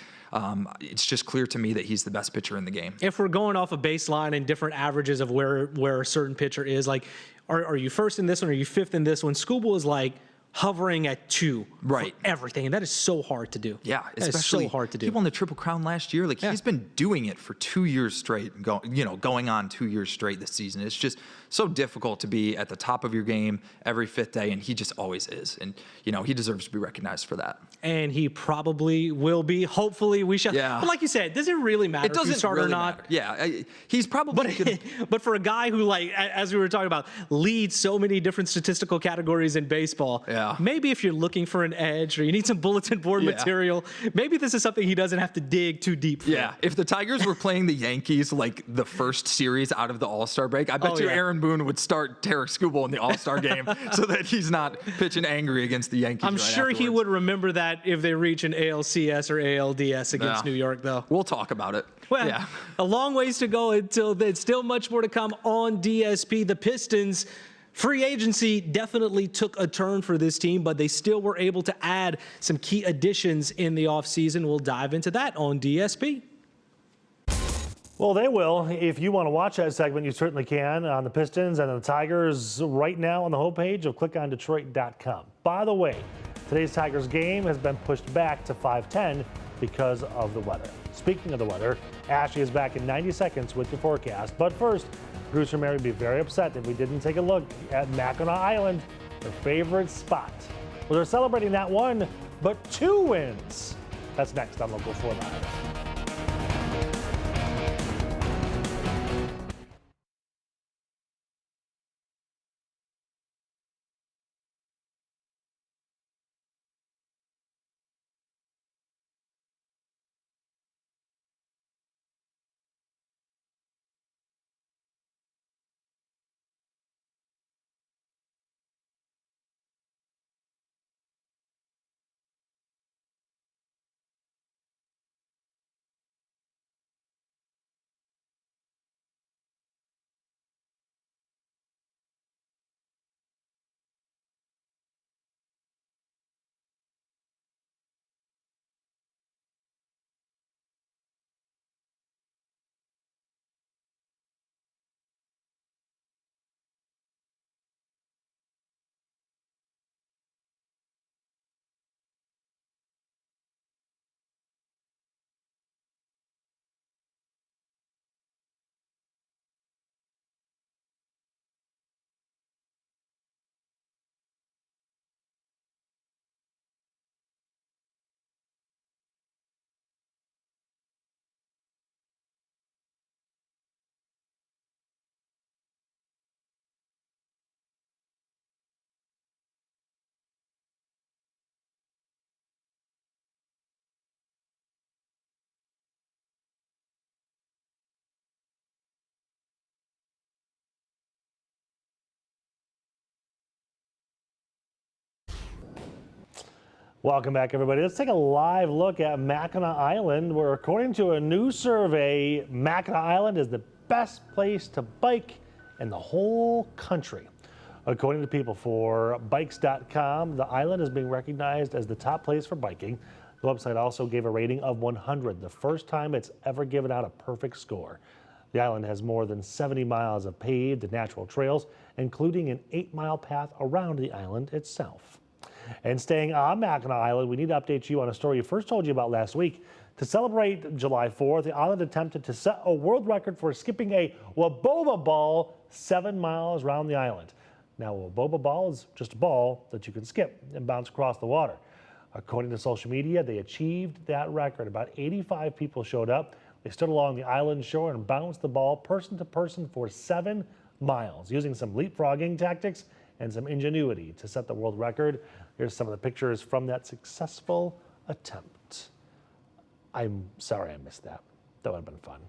it's just clear to me that he's the best pitcher in the game. If we're going off a baseline and different averages of where a certain pitcher is, like, are you first in this one? Are you fifth in this one? Skubal is like hovering at 2 for everything, and that is so hard to do. Yeah, especially so hard to do. He won the Triple Crown last year. Like he's been doing it for 2 years straight, going on 2 years straight this season. It's just so difficult to be at the top of your game every 5th day, and he just always is. And he deserves to be recognized for that. And he probably will be. Hopefully, we shall. Yeah. But like you said, does it really matter if you start or not? Matter. Yeah, he's probably. But for a guy who, like, as we were talking about, leads so many different statistical categories in baseball. Yeah. Yeah. Maybe if you're looking for an edge or you need some bulletin board material, maybe this is something he doesn't have to dig too deep for. Yeah, if the Tigers were playing the Yankees like the first series out of the All-Star break, I bet you Aaron Boone would start Tarek Skubal in the All-Star game so that he's not pitching angry against the Yankees. I'm sure he would remember that if they reach an ALCS or ALDS against New York, though. We'll talk about it. Well, a long ways to go until there's still much more to come on DSP. The Pistons free agency definitely took a turn for this team, but they still were able to add some key additions in the offseason. We'll dive into that on DSP. Well, they will. If you want to watch that segment, you certainly can on the Pistons and the Tigers right now on the homepage of clickondetroit.com. By the way, today's Tigers game has been pushed back to 5:10 because of the weather. Speaking of the weather, Ashley is back in 90 seconds with your forecast. But first, producer Mary would be very upset if we didn't take a look at Mackinac Island, her favorite spot. Well, they're celebrating not one, but 2 wins. That's next on Local 4 Live. Welcome back, everybody. Let's take a live look at Mackinac Island, where according to a new survey, Mackinac Island is the best place to bike in the whole country. According to people for bikes.com, the island is being recognized as the top place for biking. The website also gave a rating of 100, the first time it's ever given out a perfect score. The island has more than 70 miles of paved and natural trails, including an 8-mile path around the island itself. And staying on Mackinac Island, we need to update you on a story we first told you about last week. To celebrate July 4th, the island attempted to set a world record for skipping a Waboba ball 7 miles around the island. Now, a Waboba ball is just a ball that you can skip and bounce across the water. According to social media, they achieved that record. About 85 people showed up. They stood along the island shore and bounced the ball person to person for 7 miles, using some leapfrogging tactics and some ingenuity to set the world record. Here's some of the pictures from that successful attempt. I'm sorry I missed that. That would have been fun.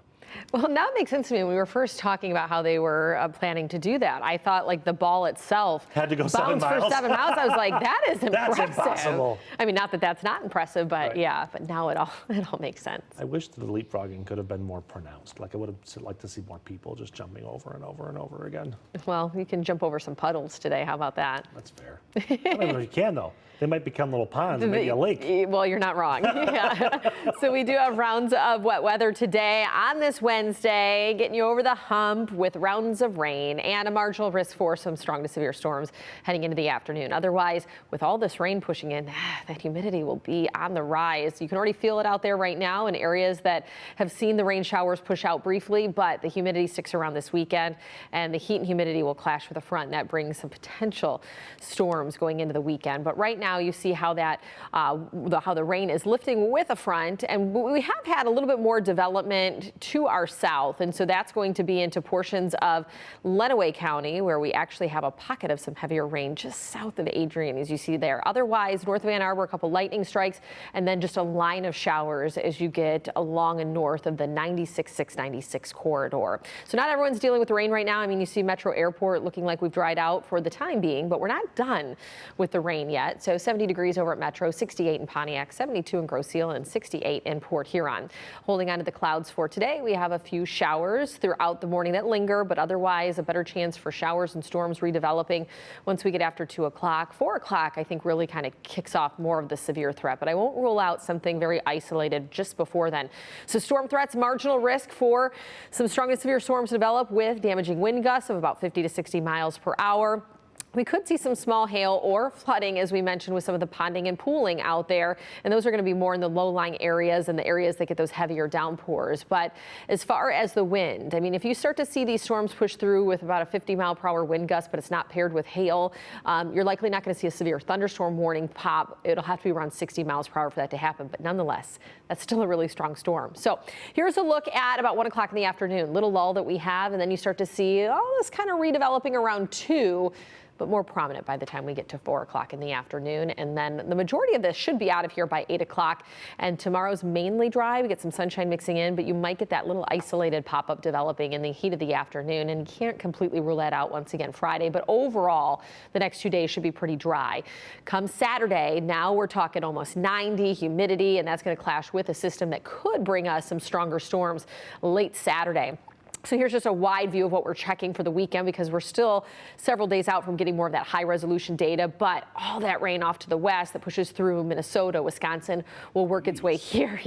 Well, now it makes sense to me. When we were first talking about how they were planning to do that, I thought like the ball itself had to go 7 miles. For 7 miles. I was like, that is impressive. That's impossible. I mean, not that that's not impressive, but right. Yeah, but now it all makes sense. I wish the leapfrogging could have been more pronounced. Like I would have liked to see more people just jumping over and over and over again. Well, you can jump over some puddles today. How about that? That's fair. I don't know if you can, though. They might become little ponds, maybe a lake. Well, you're not wrong. Yeah. So we do have rounds of wet weather today on this Wednesday, getting you over the hump with rounds of rain and a marginal risk for some strong to severe storms heading into the afternoon. Otherwise, with all this rain pushing in, that humidity will be on the rise. You can already feel it out there right now in areas that have seen the rain showers push out briefly, but the humidity sticks around this weekend, and the heat and humidity will clash with the front. And that brings some potential storms going into the weekend. But right now, you see how that how the rain is lifting with a front, and we have had a little bit more development to to our south, and so that's going to be into portions of Lenawee County, where we actually have a pocket of some heavier rain just south of Adrian, as you see there. Otherwise, north of Ann Arbor, a couple lightning strikes, and then just a line of showers as you get along and north of the 96-696 corridor. So not everyone's dealing with the rain right now. I mean, you see Metro Airport looking like we've dried out for the time being, but we're not done with the rain yet. So 70 degrees over at Metro, 68 in Pontiac, 72 in Grosse Ile, and 68 in Port Huron. Holding on to the clouds for today, we have a few showers throughout the morning that linger, but otherwise a better chance for showers and storms redeveloping once we get after 2 o'clock. 4 o'clock, I think, really kind of kicks off more of the severe threat, but I won't rule out something very isolated just before then. So storm threats, marginal risk for some strong and severe storms to develop with damaging wind gusts of about 50 to 60 miles per hour. We could see some small hail or flooding, as we mentioned, with some of the ponding and pooling out there. And those are going to be more in the low-lying areas and the areas that get those heavier downpours. But as far as the wind, I mean, if you start to see these storms push through with about a 50-mile-per-hour wind gust, but it's not paired with hail, you're likely not going to see a severe thunderstorm warning pop. It'll have to be around 60 miles per hour for that to happen. But nonetheless, that's still a really strong storm. So here's a look at about 1 o'clock in the afternoon, little lull that we have. And then you start to see all this kind of redeveloping around 2. But more prominent by the time we get to 4 o'clock in the afternoon. And then the majority of this should be out of here by 8 o'clock. And tomorrow's mainly dry. We get some sunshine mixing in, but you might get that little isolated pop-up developing in the heat of the afternoon. And you can't completely rule that out once again Friday. But overall, the next 2 days should be pretty dry. Come Saturday, now we're talking almost 90, humidity, and that's going to clash with a system that could bring us some stronger storms late Saturday. So here's just a wide view of what we're checking for the weekend, because we're still several days out from getting more of that high resolution data. But all that rain off to the west that pushes through Minnesota, Wisconsin will work its way here,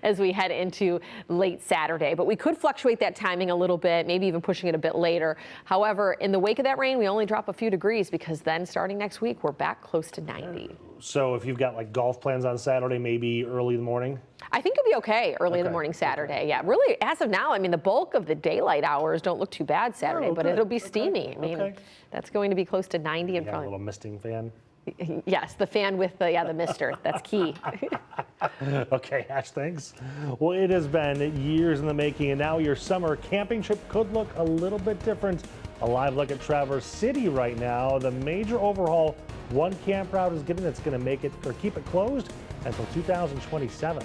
as we head into late Saturday. But we could fluctuate that timing a little bit, maybe even pushing it a bit later. However, in the wake of that rain, we only drop a few degrees, because then starting next week, we're back close to 90. So if you've got like golf plans on Saturday, maybe early in the morning? I think you'll be okay early in the morning Saturday. Yeah, really, as of now, I mean, the bulk of the daylight hours don't look too bad Saturday, but it'll be steamy. I mean, that's going to be close to 90 and probably a little misting fan. Yes, the fan with the mister. That's key. Okay, Ash, thanks. Well, it has been years in the making, and now your summer camping trip could look a little bit different. A live look at Traverse City right now. The major overhaul one campground is getting that's going to make it or keep it closed until 2027.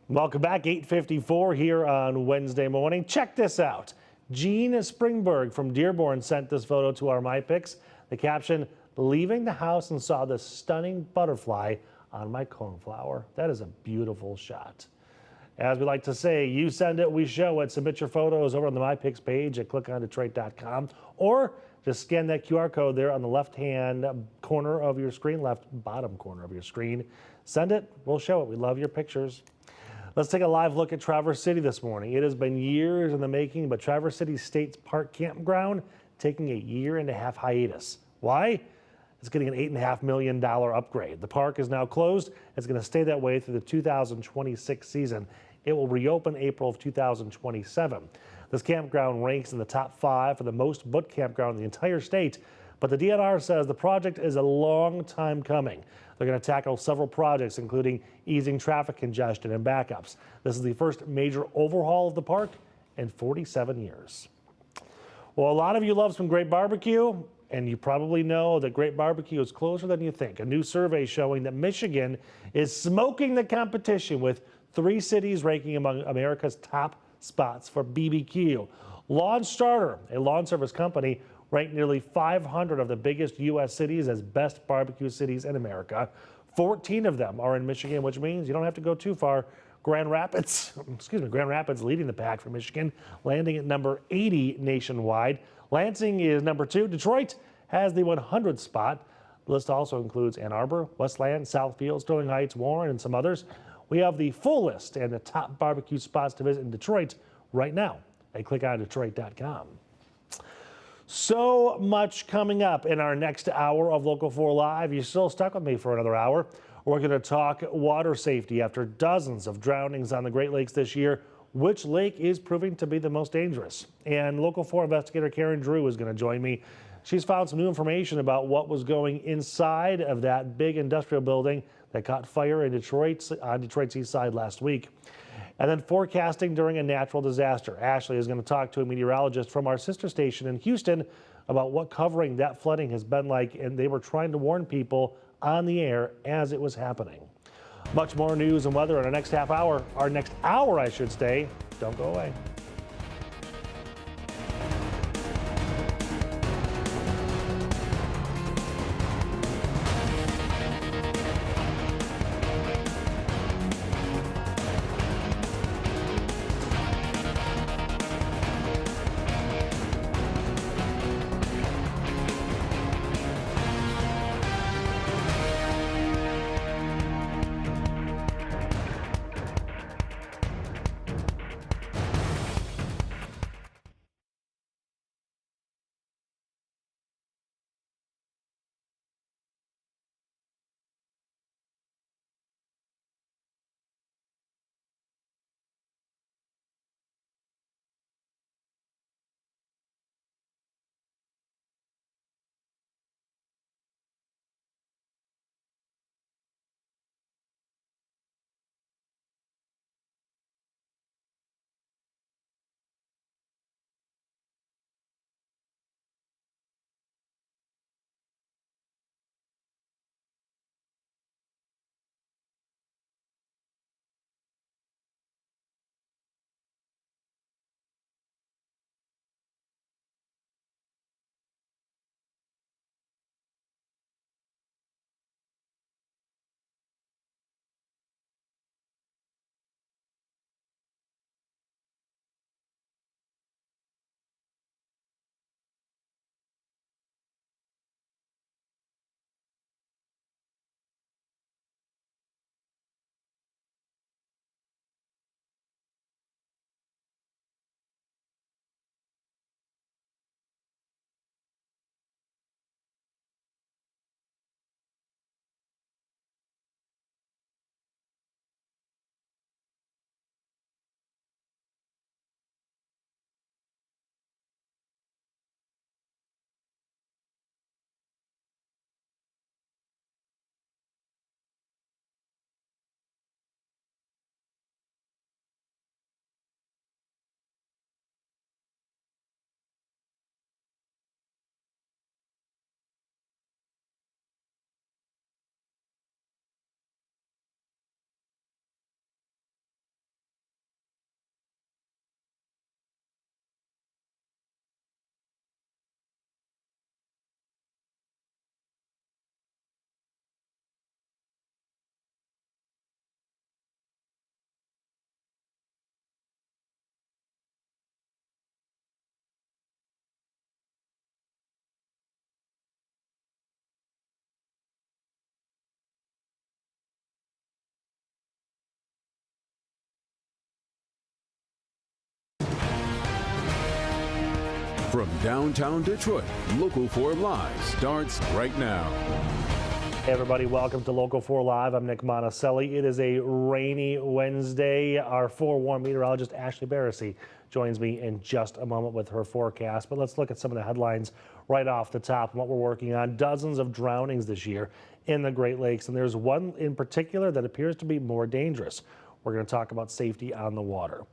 Welcome back, 8:54 here on Wednesday morning. Check this out. Jean Springberg from Dearborn sent this photo to our MyPics. The caption, "Leaving the house and saw this stunning butterfly on my cornflower." That is a beautiful shot. As we like to say, you send it, we show it. Submit your photos over on the MyPics page at clickondetroit.com, or just scan that QR code there on the left-hand corner of your screen, left bottom corner of your screen. Send it, we'll show it. We love your pictures. Let's take a live look at Traverse City this morning. It has been years in the making, but Traverse City State Park Campground taking a 1.5-year hiatus. Why? It's getting an $8.5 million upgrade. The park is now closed. It's going to stay that way through the 2026 season. It will reopen April of 2027. This campground ranks in the top 5 for the most booked campground in the entire state. But the DNR says the project is a long time coming. They're going to tackle several projects, including easing traffic congestion and backups. This is the first major overhaul of the park in 47 years. Well, a lot of you love some great barbecue, and you probably know that great barbecue is closer than you think. A new survey showing that Michigan is smoking the competition, with 3 cities ranking among America's top spots for BBQ. Lawn Starter, a lawn service company, ranked nearly 500 of the biggest U.S. cities as best barbecue cities in America. 14 of them are in Michigan, which means you don't have to go too far. Grand Rapids leading the pack for Michigan, landing at number 80 nationwide. Lansing is number 2. Detroit has the 100th spot. The list also includes Ann Arbor, Westland, Southfield, Sterling Heights, Warren, and some others. We have the full list and the top barbecue spots to visit in Detroit right now at clickondetroit.com. So much coming up in our next hour of Local 4 Live. You're still stuck with me for another hour. We're going to talk water safety after dozens of drownings on the Great Lakes this year. Which lake is proving to be the most dangerous? And Local 4 investigator Karen Drew is going to join me. She's found some new information about what was going inside of that big industrial building that caught fire in Detroit's east side last week. And then forecasting during a natural disaster. Ashley is going to talk to a meteorologist from our sister station in Houston about what covering that flooding has been like, and they were trying to warn people on the air as it was happening. Much more news and weather in our next hour, I should say. Don't go away. From downtown Detroit, Local 4 Live starts right now. Hey everybody, welcome to Local 4 Live. I'm Nick Monticelli. It is a rainy Wednesday. Our forewarned meteorologist Ashley Barrissey joins me in just a moment with her forecast. But let's look at some of the headlines right off the top and what we're working on. Dozens of drownings this year in the Great Lakes, and there's one in particular that appears to be more dangerous. We're going to talk about safety on the water.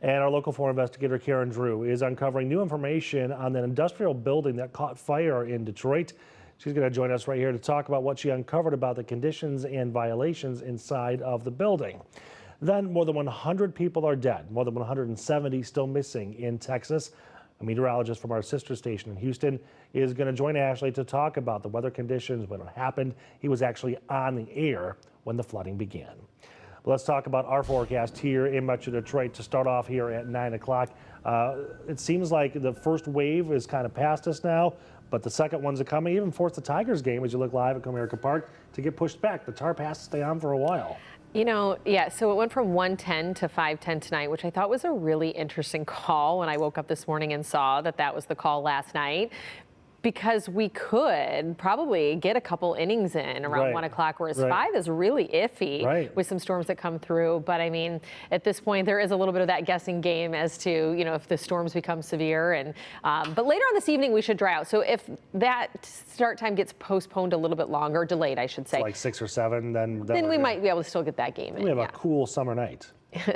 And our Local 4 investigator Karen Drew is uncovering new information on an industrial building that caught fire in Detroit. She's going to join us right here to talk about what she uncovered about the conditions and violations inside of the building. Then more than 100 people are dead, more than 170 still missing in Texas. A meteorologist from our sister station in Houston is going to join Ashley to talk about the weather conditions, when it happened. He was actually on the air when the flooding began. Let's talk about our forecast here in Metro Detroit to start off here at 9 o'clock. It seems like the first wave is kind of past us now, but the second ones are coming. Even forced the Tigers game, as you look live at Comerica Park, to get pushed back. The Tar Pass to stay on for a while. You know, yeah, so it went from 1:10 to 5:10 tonight, which I thought was a really interesting call when I woke up this morning and saw that that was the call last night. Because we could probably get a couple innings in around 1 o'clock, whereas 5 is really iffy with some storms that come through. But I mean, at this point, there is a little bit of that guessing game as to, you know, if the storms become severe. And but later on this evening, we should dry out. So if that start time gets postponed a little bit longer, delayed, I should say. Like 6 or 7, then we might be able to still get that game in. We have a cool summer night.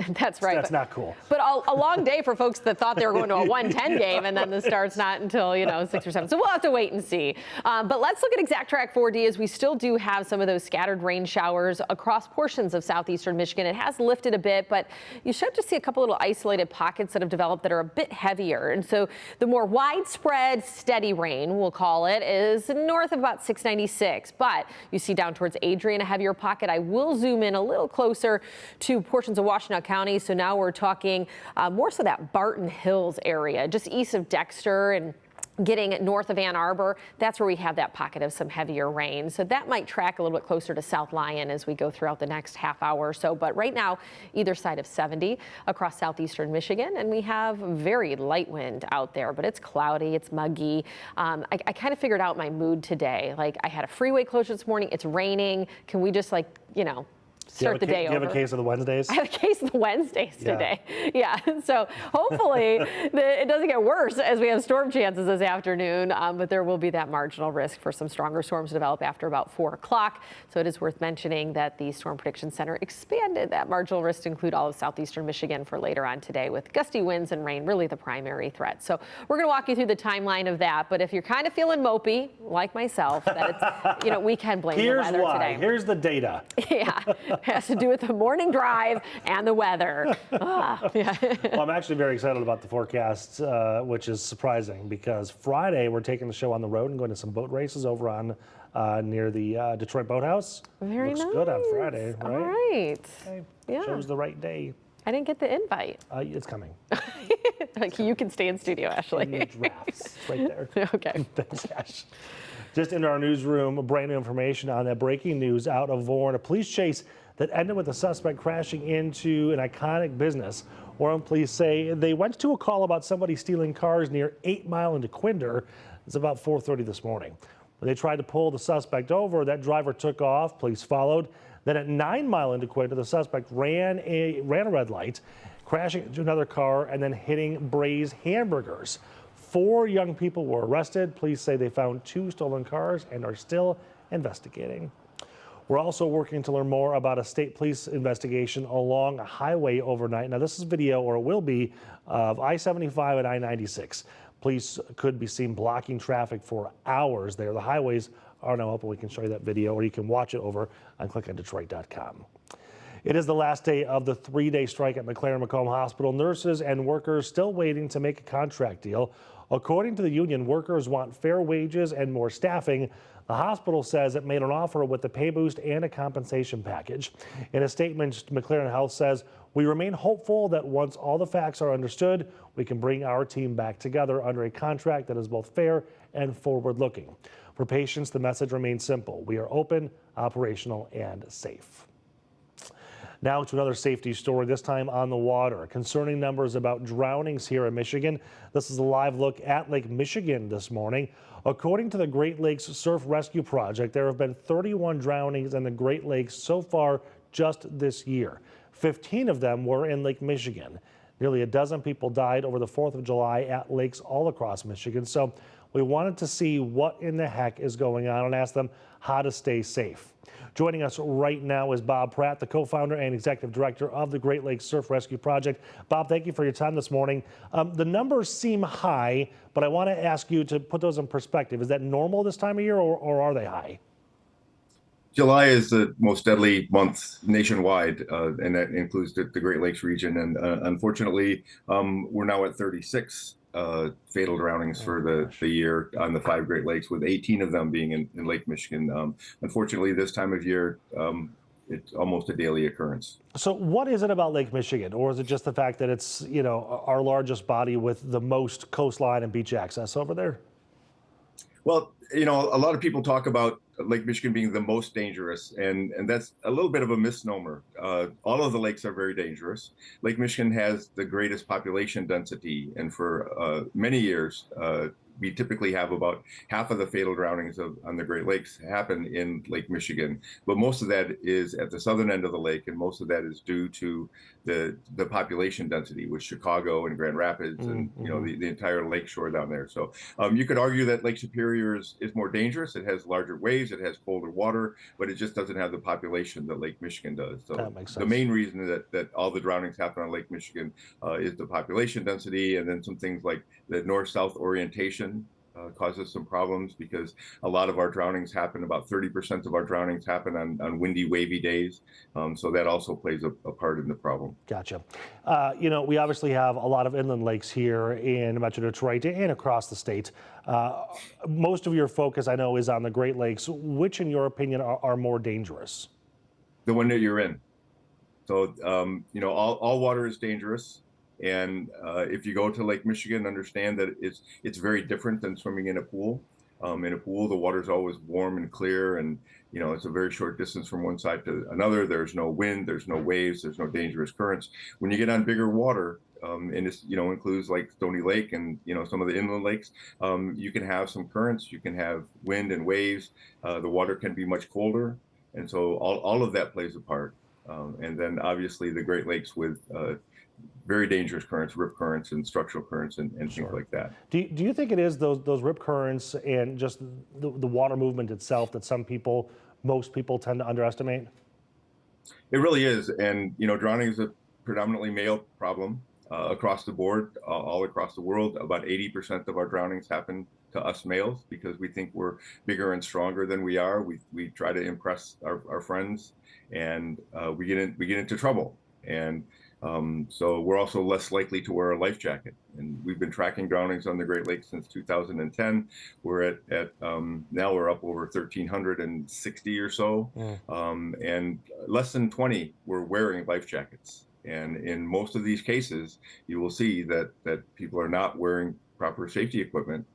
That's right. That's not cool. But a long day for folks that thought they were going to a 1:10 game, and then the start's not until, you know, 6 or 7. So we'll have to wait and see. But let's look at Exact Track 4D, as we still do have some of those scattered rain showers across portions of southeastern Michigan. It has lifted a bit, but you should just see a couple little isolated pockets that have developed that are a bit heavier. And so the more widespread steady rain, we'll call it, is north of about 696. But you see down towards Adrian, a heavier pocket. I will zoom in a little closer to portions of Washington County. So now we're talking more so that Barton Hills area, just east of Dexter and getting north of Ann Arbor. That's where we have that pocket of some heavier rain. So that might track a little bit closer to South Lyon as we go throughout the next half hour or so. But right now, either side of 70 across southeastern Michigan, and we have very light wind out there, but it's cloudy, it's muggy. I kind of figured out my mood today. Like, I had a freeway closure this morning, it's raining. Can we just, like, you know, start the day over? Do you have a case of the Wednesdays? I have a case of the Wednesdays today. Yeah. So hopefully it doesn't get worse as we have storm chances this afternoon, but there will be that marginal risk for some stronger storms to develop after about 4 o'clock. So it is worth mentioning that the Storm Prediction Center expanded that marginal risk to include all of southeastern Michigan for later on today, with gusty winds and rain really the primary threat. So we're going to walk you through the timeline of that. But if you're kind of feeling mopey, like myself, that it's, you know, we can blame the weather today. Here's the data. Yeah. Has to do with the morning drive and the weather. Yeah. Well, I'm actually very excited about the forecast, which is surprising because Friday we're taking the show on the road and going to some boat races over on near the Detroit Boathouse. Very Looks nice. good on Friday, right? All right. Okay. Yeah. Chose the right day. I didn't get the invite. It's coming. Like, you can stay in studio, Ashley. In the drafts. It's right there. Okay. Thanks, Ash. Just into our newsroom, brand new information on that breaking news out of Warren. A police chase that ended with a suspect crashing into an iconic business. Warren police say they went to a call about somebody stealing cars near 8 Mile into Quinder. It's about 4:30 this morning. When they tried to pull the suspect over, that driver took off. Police followed. Then at 9 Mile into Quinder, the suspect ran a red light, crashing into another car and then hitting Bray's Hamburgers. 4 young people were arrested. Police say they found 2 stolen cars and are still investigating. We're also working to learn more about a state police investigation along a highway overnight. Now, this is video, or it will be, of I-75 and I-96. Police could be seen blocking traffic for hours there. The highways are now open. We can show you that video, or you can watch it over on clickondetroit.com. It is the last day of the 3-day strike at McLaren-Macomb Hospital. Nurses and workers still waiting to make a contract deal. According to the union, workers want fair wages and more staffing. The hospital says it made an offer with a pay boost and a compensation package. In a statement, McLaren Health says, "We remain hopeful that once all the facts are understood, we can bring our team back together under a contract that is both fair and forward-looking." For patients, the message remains simple. We are open, operational, and safe. Now to another safety story, this time on the water. Concerning numbers about drownings here in Michigan. This is a live look at Lake Michigan this morning. According to the Great Lakes Surf Rescue Project, there have been 31 drownings in the Great Lakes so far just this year. 15 of them were in Lake Michigan. Nearly a dozen people died over the 4th of July at lakes all across Michigan. So we wanted to see what in the heck is going on and ask them how to stay safe. Joining us right now is Bob Pratt, the co-founder and executive director of the Great Lakes Surf Rescue Project. Bob, thank you for your time this morning. The numbers seem high, but I want to ask you to put those in perspective. Is that normal this time of year, or are they high? July is the most deadly month nationwide, and that includes the Great Lakes region. And unfortunately, we're now at 36 fatal drownings for the year on the 5 Great Lakes, with 18 of them being in Lake Michigan. Unfortunately, this time of year, it's almost a daily occurrence. So what is it about Lake Michigan, or is it just the fact that it's, you know, our largest body with the most coastline and beach access over there? Well, you know, a lot of people talk about Lake Michigan being the most dangerous, and that's a little bit of a misnomer. All of the lakes are very dangerous. Lake Michigan has the greatest population density, and for many years, we typically have about half of the fatal drownings on the Great Lakes happen in Lake Michigan. But most of that is at the southern end of the lake, and most of that is due to the population density with Chicago and Grand Rapids and you know the entire lake shore down there. So you could argue that Lake Superior is more dangerous. It has larger waves, it has colder water, but it just doesn't have the population that Lake Michigan does. So that makes sense. The main reason that all the drownings happen on Lake Michigan is the population density, and then some things like the north-south orientation causes some problems, because a lot of our drownings happen, about 30% of our drownings happen on windy, wavy days. So that also plays a part in the problem. Gotcha. You know, we obviously have a lot of inland lakes here in Metro Detroit and across the state. Most of your focus, I know, is on the Great Lakes. Which, in your opinion, are more dangerous? The one that you're in. So, you know, all water is dangerous. And if you go to Lake Michigan, understand that it's very different than swimming in a pool. In a pool, the water's always warm and clear, and you know it's a very short distance from one side to another. There's no wind, there's no waves, there's no dangerous currents. When you get on bigger water, and this includes like Stony Lake and some of the inland lakes, you can have some currents, you can have wind and waves. The water can be much colder, and so all of that plays a part. And then obviously the Great Lakes with very dangerous currents, rip currents and structural currents and things like that. Do you think it is those rip currents and just the water movement itself that most people tend to underestimate? It really is. And, drowning is a predominantly male problem across the board, all across the world. About 80% of our drownings happen to us males because we think we're bigger and stronger than we are. We try to impress our friends, and we get into trouble. And so we're also less likely to wear a life jacket. And we've been tracking drownings on the Great Lakes since 2010. We're now we're up over 1,360 or so. And less than 20 were wearing life jackets. And in most of these cases, you will see that people are not wearing proper safety equipment.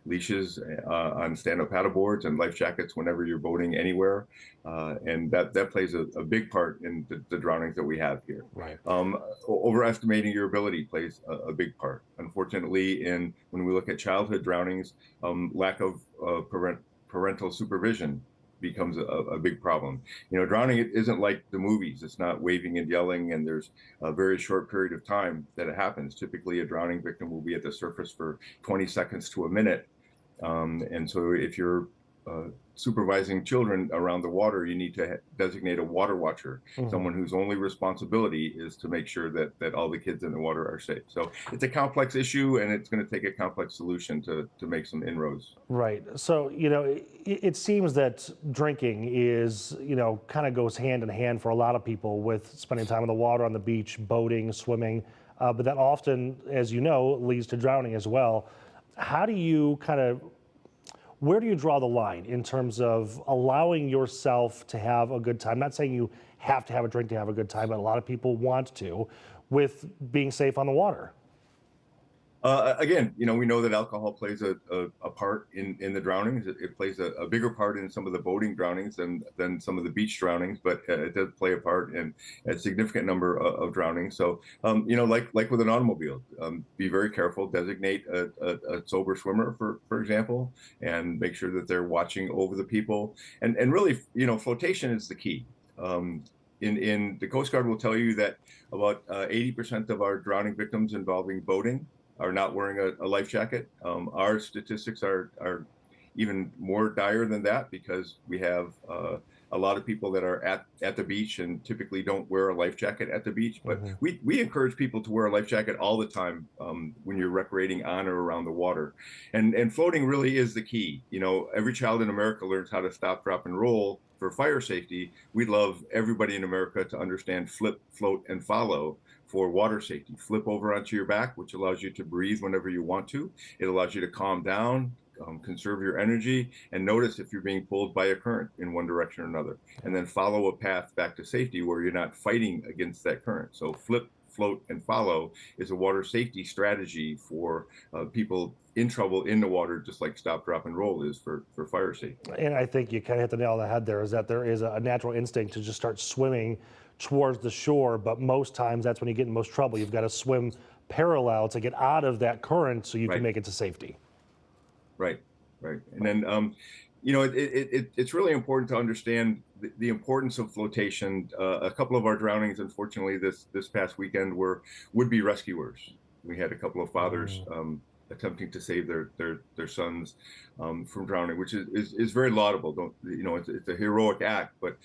Leashes on stand-up paddleboards and life jackets whenever you're boating anywhere, and that plays a big part in the drownings that we have here. Right. Overestimating your ability plays a big part. Unfortunately, when we look at childhood drownings, lack of parental supervision becomes a big problem. Drowning isn't like the movies. It's not waving and yelling, and there's a very short period of time that it happens. Typically, a drowning victim will be at the surface for 20 seconds to a minute. And so if you're supervising children around the water, you need to designate a water watcher, someone whose only responsibility is to make sure that all the kids in the water are safe. So it's a complex issue, and it's going to take a complex solution to make some inroads. Right. So, it seems that drinking is, kind of goes hand in hand for a lot of people with spending time on the water, on the beach, boating, swimming, but that often, as you know, leads to drowning as well. How do you where do you draw the line in terms of allowing yourself to have a good time? Not saying you have to have a drink to have a good time, but a lot of people want to, with being safe on the water. Again, we know that alcohol plays a part in the drownings. It plays a bigger part in some of the boating drownings than some of the beach drownings, but it does play a part in a significant number of drownings. So, like with an automobile, be very careful. Designate a sober swimmer, for example, and make sure that they're watching over the people. And really, flotation is the key. In the Coast Guard will tell you that about 80% of our drowning victims involving boating are not wearing a life jacket. Our statistics are even more dire than that because we have a lot of people that are at the beach and typically don't wear a life jacket at the beach. But we encourage people to wear a life jacket all the time when you're recreating on or around the water. And floating really is the key. Every child in America learns how to stop, drop, and roll for fire safety. We'd love everybody in America to understand flip, float, and follow for water safety. Flip over onto your back, which allows you to breathe whenever you want to. It allows you to calm down, conserve your energy, and notice if you're being pulled by a current in one direction or another. And then follow a path back to safety where you're not fighting against that current. So flip, float, and follow is a water safety strategy for people in trouble in the water, just like stop, drop, and roll is for fire safety. And I think you kind of hit the nail on the head there, is that there is a natural instinct to just start swimming towards the shore, but most times that's when you get in most trouble. You've got to swim parallel to get out of that current so you can make it to safety. Right. And then, it's really important to understand the importance of flotation. A couple of our drownings, unfortunately, this past weekend were would-be rescuers. We had a couple of fathers attempting to save their sons from drowning, which is very laudable. It's a heroic act, but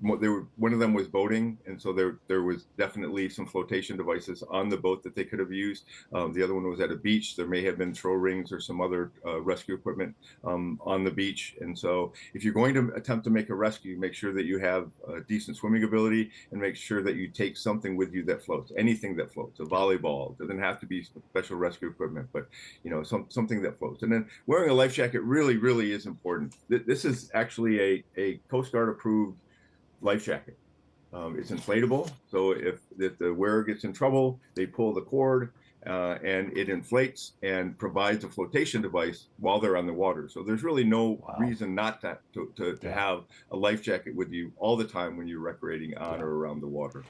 one of them was boating, and so there was definitely some flotation devices on the boat that they could have used. The other one was at a beach. There may have been throw rings or some other rescue equipment on the beach. And so if you're going to attempt to make a rescue, make sure that you have decent swimming ability and make sure that you take something with you that floats, anything that floats. A volleyball, it doesn't have to be special rescue equipment, but something that floats. And then wearing a life jacket really, really is important. This is actually a Coast Guard approved life jacket. It's inflatable, so if the wearer gets in trouble, they pull the cord and it inflates and provides a flotation device while they're on the water. So there's really no reason not to have a life jacket with you all the time when you're recreating on or around the water.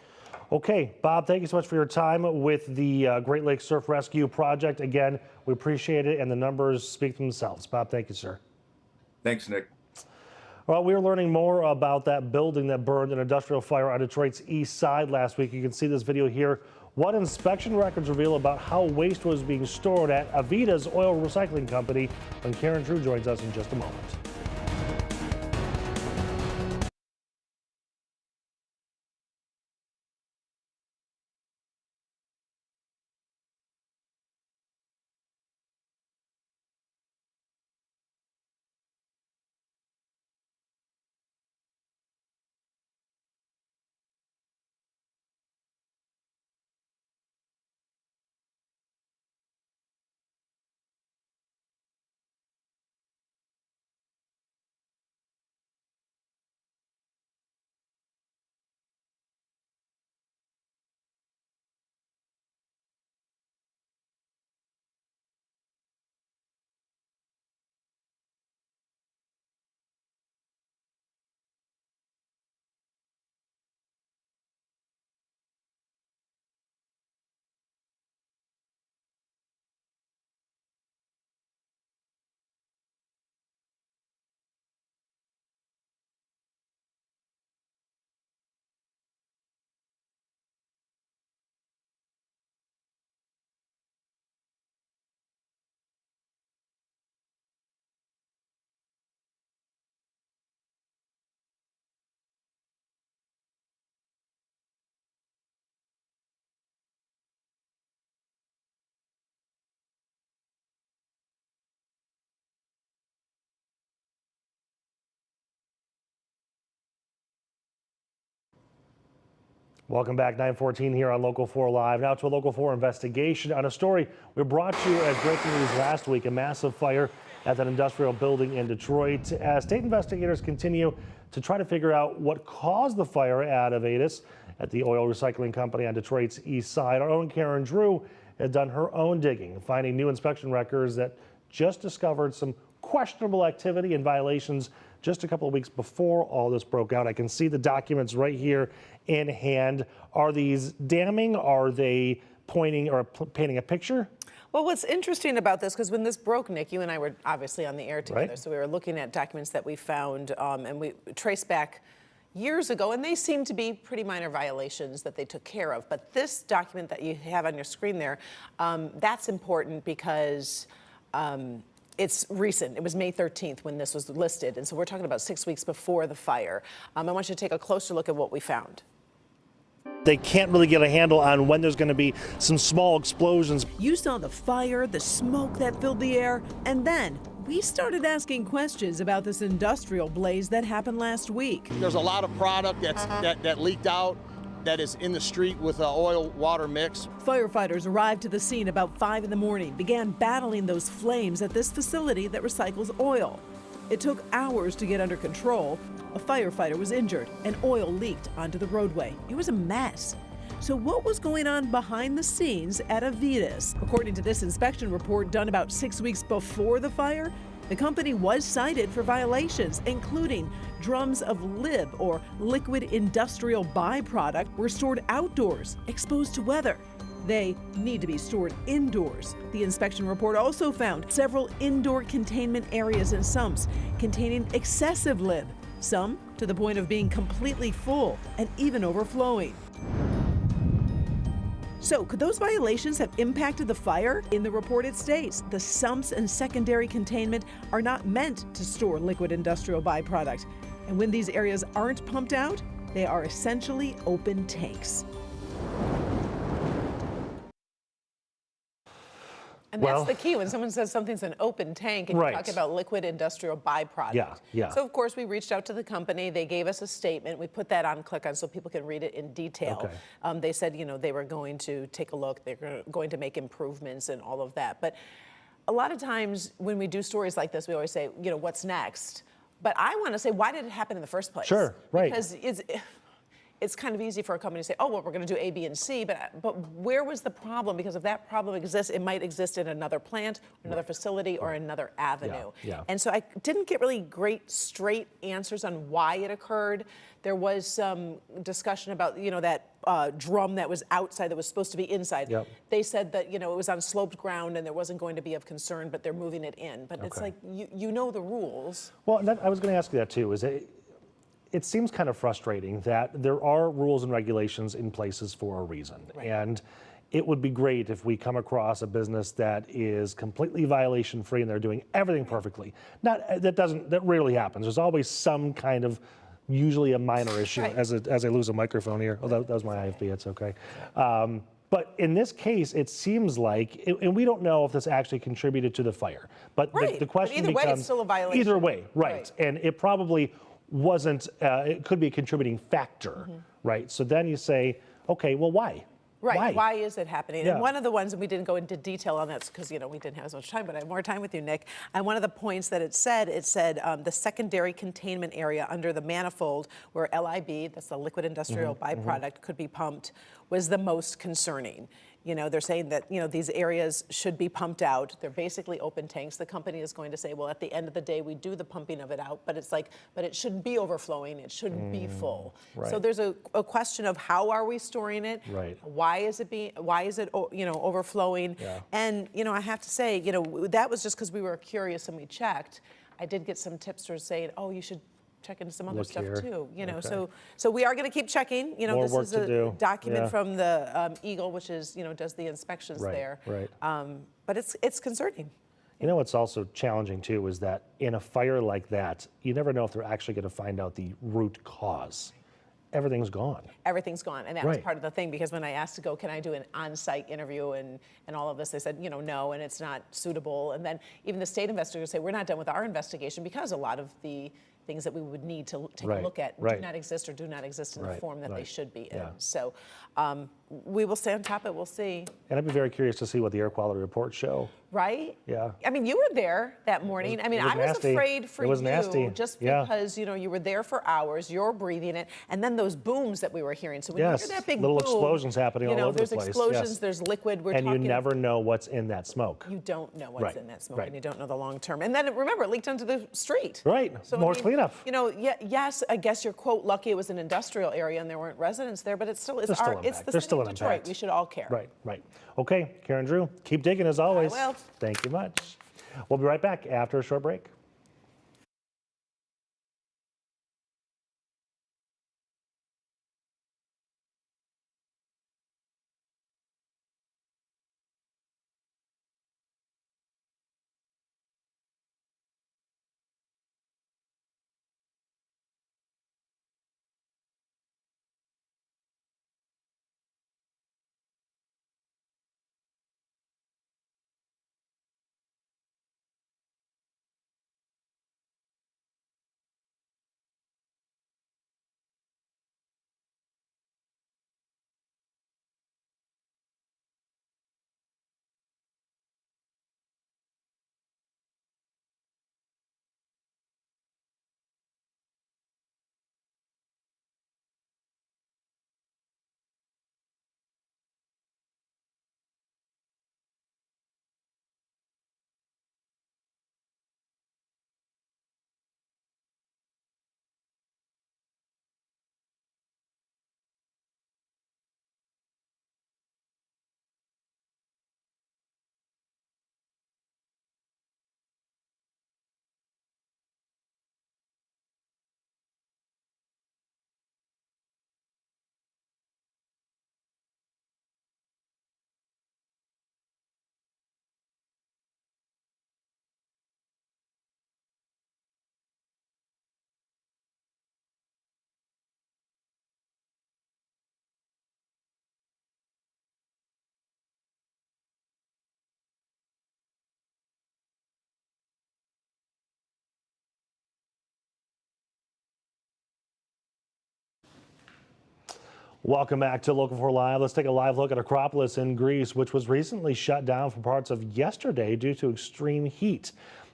Okay, Bob, thank you so much for your time with the Great Lakes Surf Rescue Project. Again, we appreciate it, and the numbers speak for themselves. Bob, thank you, sir. Thanks, Nick. Well, we are learning more about that building that burned in an industrial fire on Detroit's east side last week. You can see this video here. What inspection records reveal about how waste was being stored at Avita's oil recycling company, when Karen Drew joins us in just a moment. Welcome back, 9:14 here on Local 4 Live. Now to a Local 4 investigation on a story we brought you as breaking news last week, a massive fire at that industrial building in Detroit. As state investigators continue to try to figure out what caused the fire at Avitas at the oil recycling company on Detroit's east side, our own Karen Drew had done her own digging, finding new inspection records that just discovered some questionable activity and violations just a couple of weeks before all this broke out. I can see the documents right here in hand. Are these damning? Are they pointing or painting a picture? Well, what's interesting about this, because when this broke, Nick, you and I were obviously on the air together, Right. so we were looking at documents that we found, and we traced back years ago, and they seem to be pretty minor violations that they took care of. But this document that you have on your screen there, that's important because it's recent. It was May 13th when this was listed, and so we're talking about 6 weeks before the fire. I want you to take a closer look at what we found. They can't really get a handle on when there's going to be some small explosions. You saw the fire, the smoke that filled the air, and then we started asking questions about this industrial blaze that happened last week. There's a lot of product that leaked out that is in the street with oil-water mix. Firefighters arrived to the scene about 5 in the morning, began battling those flames at this facility that recycles oil. It took hours to get under control. A firefighter was injured and oil leaked onto the roadway. It was a mess. So what was going on behind the scenes at Avitas? According to this inspection report done about 6 weeks before the fire, the company was cited for violations, including drums of LIB, or liquid industrial byproduct, were stored outdoors, exposed to weather. They need to be stored indoors. The inspection report also found several indoor containment areas and sumps containing excessive LIB, some to the point of being completely full and even overflowing. So, could those violations have impacted the fire? In the report, it states the sumps and secondary containment are not meant to store liquid industrial byproduct. And when these areas aren't pumped out, they are essentially open tanks. And that's the key. When someone says something's an open tank and you talk about liquid industrial byproduct. Yeah. So, of course, we reached out to the company. They gave us a statement. We put that on Click On so people can read it in detail. Okay. They said, they were going to take a look. They're going to make improvements and all of that. But a lot of times when we do stories like this, we always say, what's next? But I want to say, why did it happen in the first place? Sure, right. Because it's kind of easy for a company to say, oh, well, we're going to do A, B, and C, but where was the problem? Because if that problem exists, it might exist in another plant, another facility, or another avenue. Yeah. And so I didn't get really great, straight answers on why it occurred. There was some discussion about, that drum that was outside that was supposed to be inside. Yep. They said that, it was on sloped ground and there wasn't going to be of concern, but they're moving it in. But it's like, you know the rules. Well, I was going to ask you that too. It seems kind of frustrating that there are rules and regulations in places for a reason. Right. And it would be great if we come across a business that is completely violation free and they're doing everything perfectly. That rarely happens. There's always some kind of, usually a minor issue. Right. As I lose a microphone here. Oh, that was my IFB, it's okay. But in this case, it seems like, and we don't know if this actually contributed to the fire, but the question but either becomes, way, it's still a violation. Either way, right. And it probably wasn't, it could be a contributing factor, right? So then you say, okay, well, why? Right. Why is it happening? Yeah. And one of the ones, and we didn't go into detail on that because, we didn't have as much time, but I have more time with you, Nick. And one of the points that it said the secondary containment area under the manifold where LIB, that's the liquid industrial byproduct, could be pumped was the most concerning. They're saying that, these areas should be pumped out. They're basically open tanks. The company is going to say, well, at the end of the day, we do the pumping of it out, but it's like, but it shouldn't be overflowing. It shouldn't be full. Right. So there's a question of how are we storing it? Right. Why is it overflowing? Yeah. And, I have to say, that was just because we were curious and we checked. I did get some tipsters saying, oh, you should check into some other Look stuff here. too. Okay. So we are going to keep checking. More This work is to a do. document Yeah. from the Eagle, which is, does the inspections Right, there. right. But it's concerning. What's also challenging too is that in a fire like that, you never know if they're actually going to find out the root cause. Everything's gone. Everything's gone. And that was Right. part of the thing, because when I asked to go, can I do an on-site interview and all of this, they said, no, and it's not suitable. And then even the state investigators say, we're not done with our investigation because a lot of the things that we would need to take a look at do not exist or do not exist in the form that they should be in. Yeah. So we will stay on top of it. We'll see. And I'd be very curious to see what the air quality reports show. Right? Yeah. I mean, you were there that morning. I mean, I was nasty. afraid for It was you nasty. just Yeah. because, you know, you were there for hours, you're breathing it, and then those booms that we were hearing. So when Yes, you hear that big little boom, explosions happening you know, all over the there's place. explosions, Yes. there's liquid. We're And talking, you never know what's in that smoke. You don't know what's Right, in that smoke, right. and you don't know the long term. And then remember, it leaked onto the street. Right. So, More I mean, cleanup. You know, yes, I guess you're quote lucky it was an industrial area and there weren't residents there, but it's still There's still it's impact. the There's city still of an Detroit. impact. We should all care. Right, right. Okay, Karen Drew, keep digging as always. I will. Thank you much. We'll be right back after a short break. Welcome back to Local 4 Live. Let's take a live look at Acropolis in Greece, which was recently shut down for parts of yesterday due to extreme heat.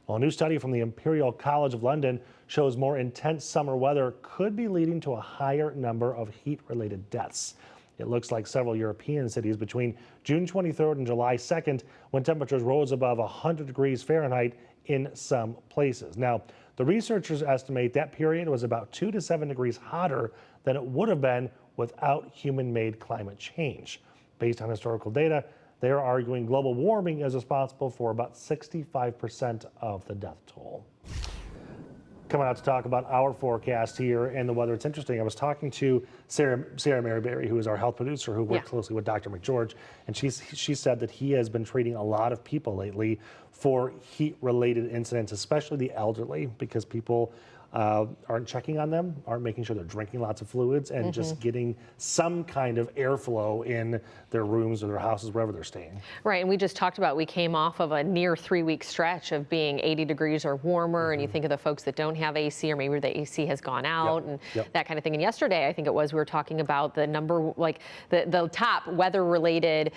Well, a new study from the Imperial College of London shows more intense summer weather could be leading to a higher number of heat-related deaths. It looks like several European cities between June 23rd and July 2nd, when temperatures rose above 100 degrees Fahrenheit in some places. Now, the researchers estimate that period was about 2 to 7 degrees hotter than it would have been without human-made climate change. Based on historical data, they are arguing global warming is responsible for about 65% of the death toll. Coming out to talk about our forecast here and the weather. It's interesting. I was talking to Sarah Maryberry, who is our health producer, who works closely with Dr. McGeorge, and she said that he has been treating a lot of people lately for heat-related incidents, especially the elderly, because people aren't checking on them, aren't making sure they're drinking lots of fluids, and just getting some kind of airflow in their rooms or their houses, wherever they're staying. Right, and we just talked about, we came off of a near 3-week stretch of being 80 degrees or warmer, and you think of the folks that don't have AC, or maybe the AC has gone out, and that kind of thing. And yesterday, I think it was, we were talking about the number, like the top weather-related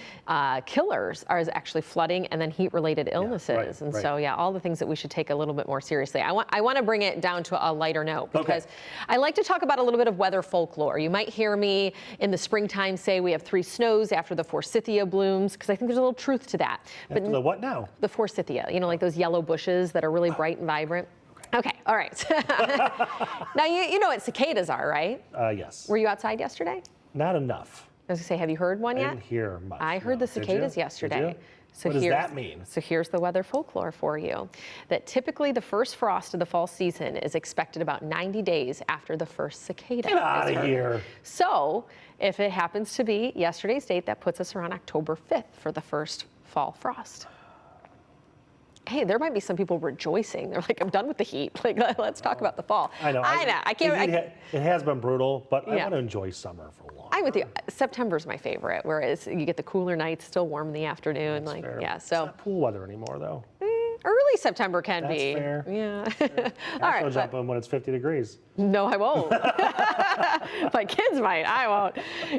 killers are actually flooding and then heat-related illnesses. So yeah, all the things that we should take a little bit more seriously. I want to bring it down to a lighter note, because I like to talk about a little bit of weather folklore. You might hear me in the springtime say we have 3 snows after the forsythia blooms, because I think there's a little truth to that. But the what now? The forsythia, you know, like those yellow bushes that are really bright and vibrant. Okay, all right. Now, you know what cicadas are, right? Yes. Were you outside yesterday? Not enough. I was going to say, have you heard one yet? I didn't hear much. I heard the cicadas yesterday. Did you? So what does that mean? So here's the weather folklore for you. That typically the first frost of the fall season is expected about 90 days after the first cicada. Get out of here. So if it happens to be yesterday's date, that puts us around October 5th for the first fall frost. Hey, there might be some people rejoicing. They're like, I'm done with the heat. Like, let's talk about the fall. I know. I can't. It has been brutal, but I want to enjoy summer for a long time. I'm with you. September's my favorite, whereas you get the cooler nights, still warm in the afternoon. That's fair. Yeah, so. It's not pool weather anymore, though. Early September can That's be. fair. Yeah. All right. I'll jump in when it's 50 degrees. No, I won't. My kids might, I won't.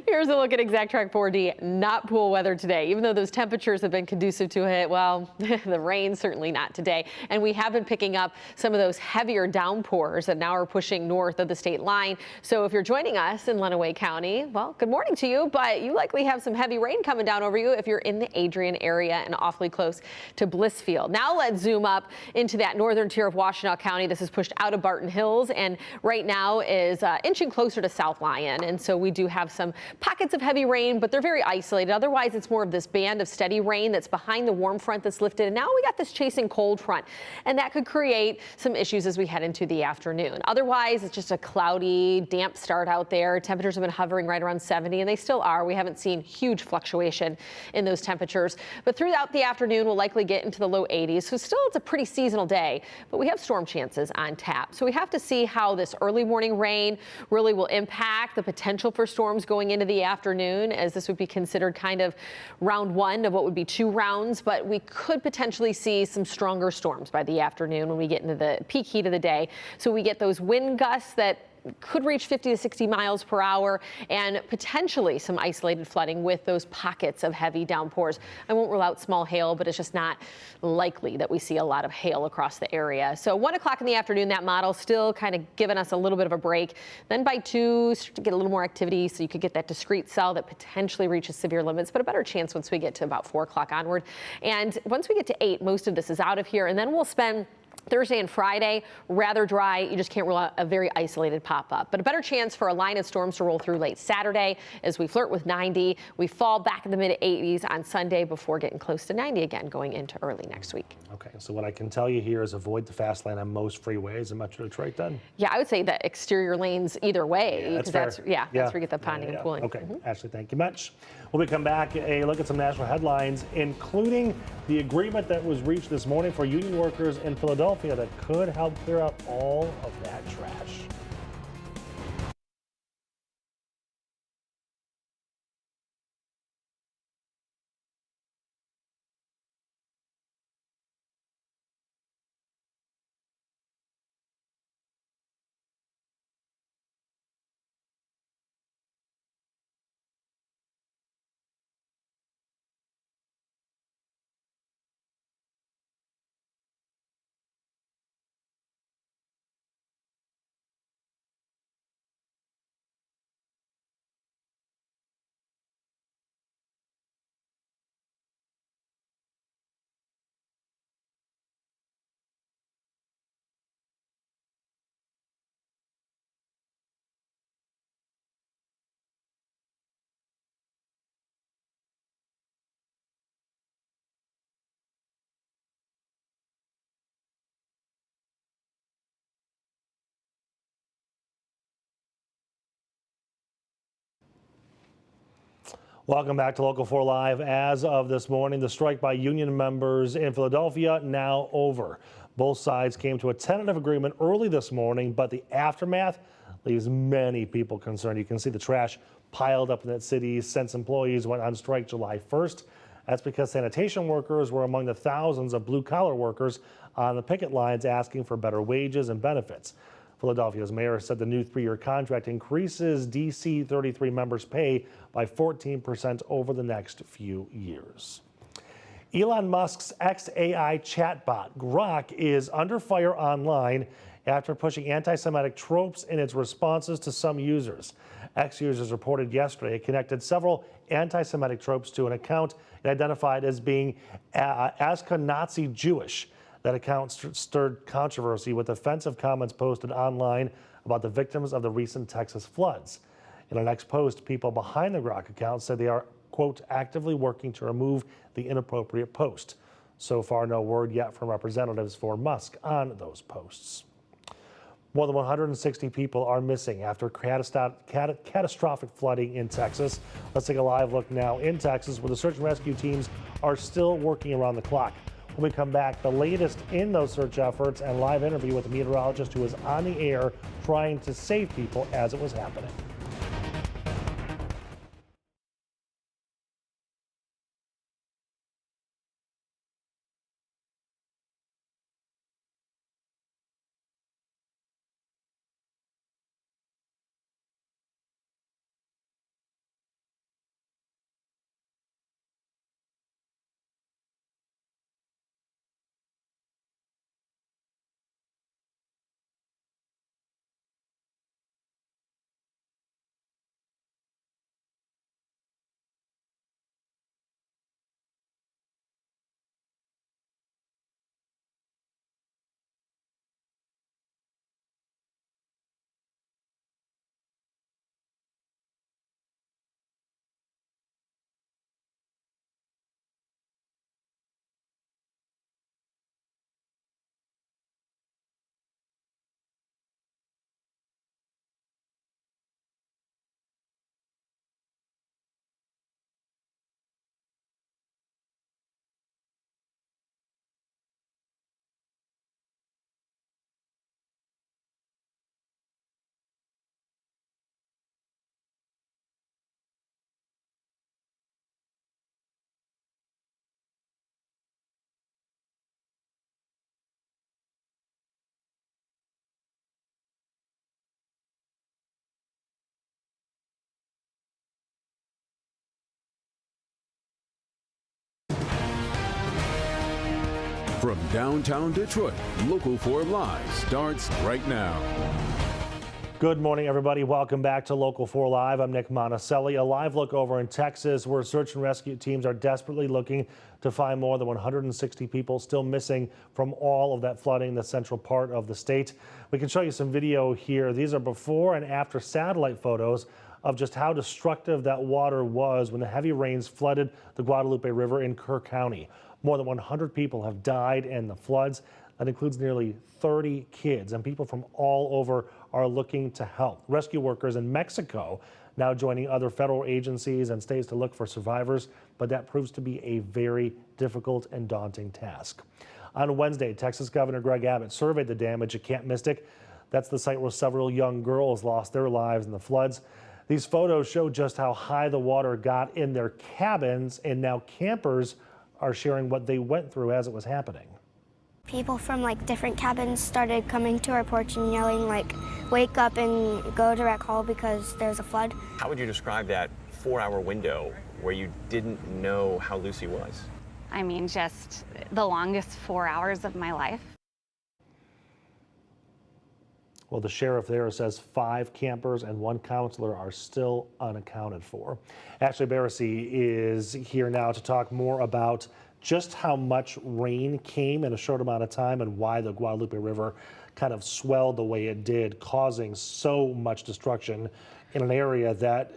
Here's a look at Exact Track 4D, not pool weather today. Even though those temperatures have been conducive to it, well, the rain certainly not today. And we have been picking up some of those heavier downpours that now are pushing north of the state line. So if you're joining us in Lenawee County, well, good morning to you, but you likely have some heavy rain coming down over you if you're in the Adrian area and awfully close to Blissfield. Now let's zoom up into that northern tier of Washtenaw County. This is pushed out of Barton Hills and right now is inching closer to South Lyon. And so we do have some pockets of heavy rain, but they're very isolated. Otherwise, it's more of this band of steady rain that's behind the warm front that's lifted. And now we got this chasing cold front, and that could create some issues as we head into the afternoon. Otherwise, it's just a cloudy, damp start out there. Temperatures have been hovering right around 70, and they still are. We haven't seen huge fluctuation in those temperatures. But throughout the afternoon, we'll likely get into the low 80s. So still, it's a pretty seasonal day, but we have storm chances on tap. So we have to see how this early morning rain really will impact the potential for storms going into the afternoon, as this would be considered kind of round one of what would be 2 rounds. But we could potentially see some stronger storms by the afternoon when we get into the peak heat of the day. So we get those wind gusts that could reach 50 to 60 miles per hour and potentially some isolated flooding with those pockets of heavy downpours. I won't rule out small hail, but it's just not likely that we see a lot of hail across the area. So 1 o'clock in the afternoon, that model still kind of giving us a little bit of a break. Then by 2, start to get a little more activity, so you could get that discrete cell that potentially reaches severe limits, but a better chance once we get to about 4 o'clock onward. And once we get to 8, most of this is out of here, and then we'll spend Thursday and Friday, rather dry. You just can't rule out a very isolated pop-up. But a better chance for a line of storms to roll through late Saturday as we flirt with 90. We fall back in the mid-80s on Sunday before getting close to 90 again going into early next week. Okay, so what I can tell you here is avoid the fast lane on most freeways in Metro Detroit then. Yeah, I would say that exterior lanes either way. Yeah, that's where you get the ponding and pooling. Okay, Ashley, thank you much. When we come back, a look at some national headlines, including the agreement that was reached this morning for union workers in Philadelphia that could help clear out all of that trash. Welcome back to Local 4 Live. As of this morning, the strike by union members in Philadelphia now over. Both sides came to a tentative agreement early this morning, but the aftermath leaves many people concerned. You can see the trash piled up in that city since employees went on strike July 1st. That's because sanitation workers were among the thousands of blue-collar workers on the picket lines asking for better wages and benefits. Philadelphia's mayor said the new 3-year contract increases DC 33 members' pay by 14% over the next few years. Elon Musk's XAI chatbot, Grok, is under fire online after pushing anti-Semitic tropes in its responses to some users. X users reported yesterday it connected several anti-Semitic tropes to an account it identified as being Ashkenazi Jewish. That account stirred controversy with offensive comments posted online about the victims of the recent Texas floods. In an X post, people behind the Grok account said they are, quote, actively working to remove the inappropriate post. So far, no word yet from representatives for Musk on those posts. More than 160 people are missing after catastrophic flooding in Texas. Let's take a live look now in Texas, where the search and rescue teams are still working around the clock. When we come back, the latest in those search efforts and live interview with a meteorologist who was on the air trying to save people as it was happening. From downtown Detroit, Local 4 Live starts right now. Good morning, everybody. Welcome back to Local 4 Live. I'm Nick Monticelli. A live look over in Texas where search and rescue teams are desperately looking to find more than 160 people still missing from all of that flooding in the central part of the state. We can show you some video here. These are before and after satellite photos of just how destructive that water was when the heavy rains flooded the Guadalupe River in Kerr County. More than 100 people have died in the floods. That includes nearly 30 kids, and people from all over are looking to help. Rescue workers in Mexico now joining other federal agencies and states to look for survivors, but that proves to be a very difficult and daunting task. On Wednesday, Texas Governor Greg Abbott surveyed the damage at Camp Mystic. That's the site where several young girls lost their lives in the floods. These photos show just how high the water got in their cabins, and now campers are sharing what they went through as it was happening. People from different cabins started coming to our porch and yelling wake up and go to rec hall because there's a flood. How would you describe that 4-hour window where you didn't know how Lucy was? I mean, just the longest 4 hours of my life. Well, the sheriff there says 5 campers and 1 counselor are still unaccounted for. Ashley Barrissey is here now to talk more about just how much rain came in a short amount of time and why the Guadalupe River kind of swelled the way it did, causing so much destruction in an area that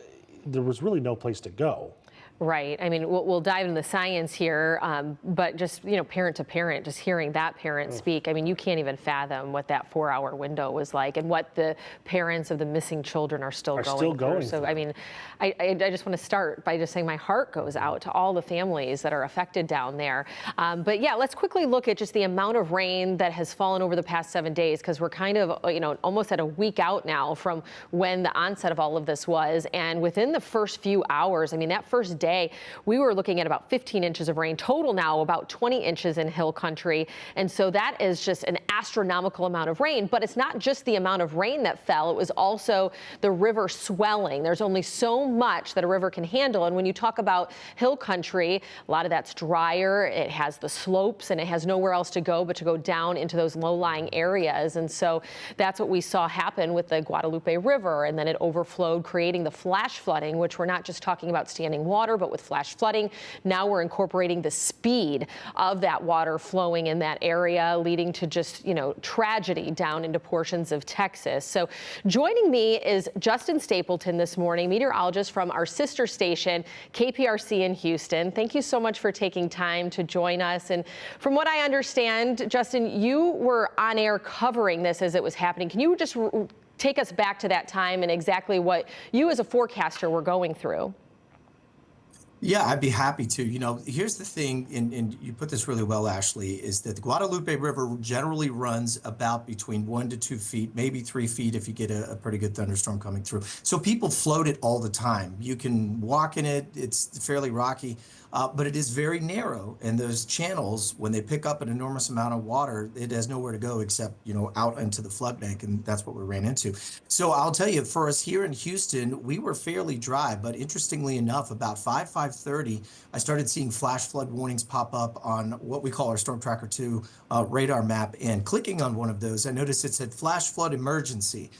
there was really no place to go. Right. I mean, we'll dive into the science here, but just, parent to parent, just hearing that parent speak, I mean, you can't even fathom what that 4-hour window was like and what the parents of the missing children are still going through. So, I mean, I just want to start by just saying my heart goes out to all the families that are affected down there. But yeah, let's quickly look at just the amount of rain that has fallen over the past 7 days, because we're kind of, almost at a week out now from when the onset of all of this was. And within the first few hours, I mean, that first day, we were looking at about 15 inches of rain total, now about 20 inches in hill country. And so that is just an astronomical amount of rain. But it's not just the amount of rain that fell. It was also the river swelling. There's only so much that a river can handle. And when you talk about hill country, a lot of that's drier. It has the slopes and it has nowhere else to go but to go down into those low-lying areas. And so that's what we saw happen with the Guadalupe River. And then it overflowed, creating the flash flooding, which we're not just talking about standing water, but with flash flooding. Now we're incorporating the speed of that water flowing in that area, leading to just, tragedy down into portions of Texas. So joining me is Justin Stapleton this morning, meteorologist from our sister station, KPRC in Houston. Thank you so much for taking time to join us. And from what I understand, Justin, you were on air covering this as it was happening. Can you just take us back to that time and exactly what you as a forecaster were going through? Yeah, I'd be happy to. Here's the thing, and you put this really well, Ashley, is that the Guadalupe River generally runs about between 1 to 2 feet, maybe 3 feet if you get a pretty good thunderstorm coming through. So people float it all the time. You can walk in it. It's fairly rocky, but it is very narrow. And those channels, when they pick up an enormous amount of water, it has nowhere to go except, out into the flood bank. And that's what we ran into. So I'll tell you, for us here in Houston, we were fairly dry. But interestingly enough, about 5:30, I started seeing flash flood warnings pop up on what we call our Storm Tracker 2 radar map. And clicking on one of those, I noticed it said flash flood emergency.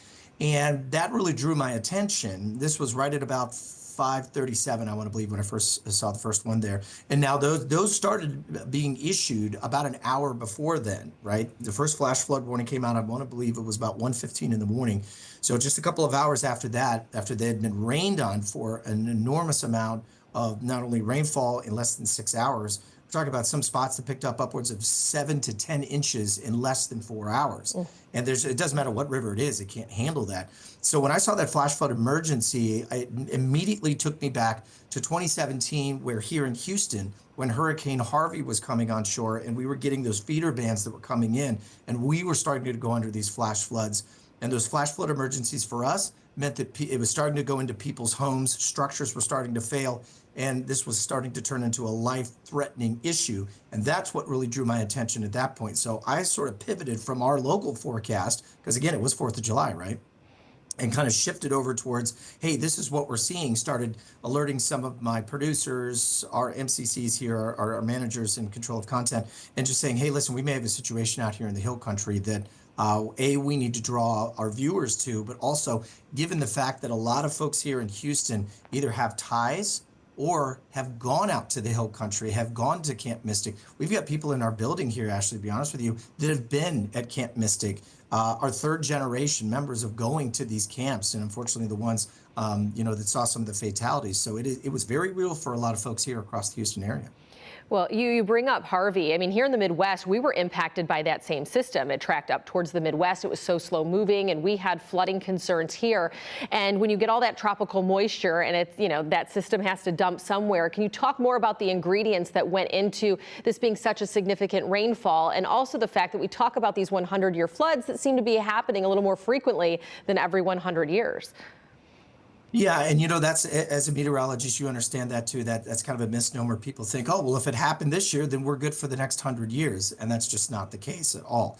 And that really drew my attention. This was right at about 5:37, I want to believe, when I first saw the first one there. And now those started being issued about an hour before then, right? The first flash flood warning came out, I want to believe it was about 1:15 in the morning. So just a couple of hours after that, after they had been rained on for an enormous amount of not only rainfall in less than 6 hours, we're talking about some spots that picked up upwards of 7 to 10 inches in less than 4 hours. And it doesn't matter what river it is, it can't handle that. So when I saw that flash flood emergency, it immediately took me back to 2017, where here in Houston, when Hurricane Harvey was coming on shore and we were getting those feeder bands that were coming in, and we were starting to go under these flash floods. And those flash flood emergencies for us meant that it was starting to go into people's homes, structures were starting to fail, and this was starting to turn into a life-threatening issue. And that's what really drew my attention at that point. So I sort of pivoted from our local forecast, because again, it was 4th of July, right? and kind of shifted over towards, hey, this is what we're seeing, started alerting some of my producers, our MCCs here, our managers in control of content, and just saying, hey, listen, we may have a situation out here in the Hill Country that, we need to draw our viewers to, but also given the fact that a lot of folks here in Houston either have ties or have gone out to the Hill Country, have gone to Camp Mystic. We've got people in our building here, Ashley, to be honest with you, that have been at Camp Mystic, are third generation members of going to these camps, and unfortunately the ones, that saw some of the fatalities. So it was very real for a lot of folks here across the Houston area. Well, you bring up Harvey. I mean, here in the Midwest, we were impacted by that same system. It tracked up towards the Midwest. It was so slow moving, and we had flooding concerns here. And when you get all that tropical moisture and it's, that system has to dump somewhere, can you talk more about the ingredients that went into this being such a significant rainfall, and also the fact that we talk about these 100-year floods that seem to be happening a little more frequently than every 100 years? Yeah, and that's, as a meteorologist, you understand that too. That's kind of a misnomer. People think, oh, well, if it happened this year, then we're good for the next 100 years, and that's just not the case at all.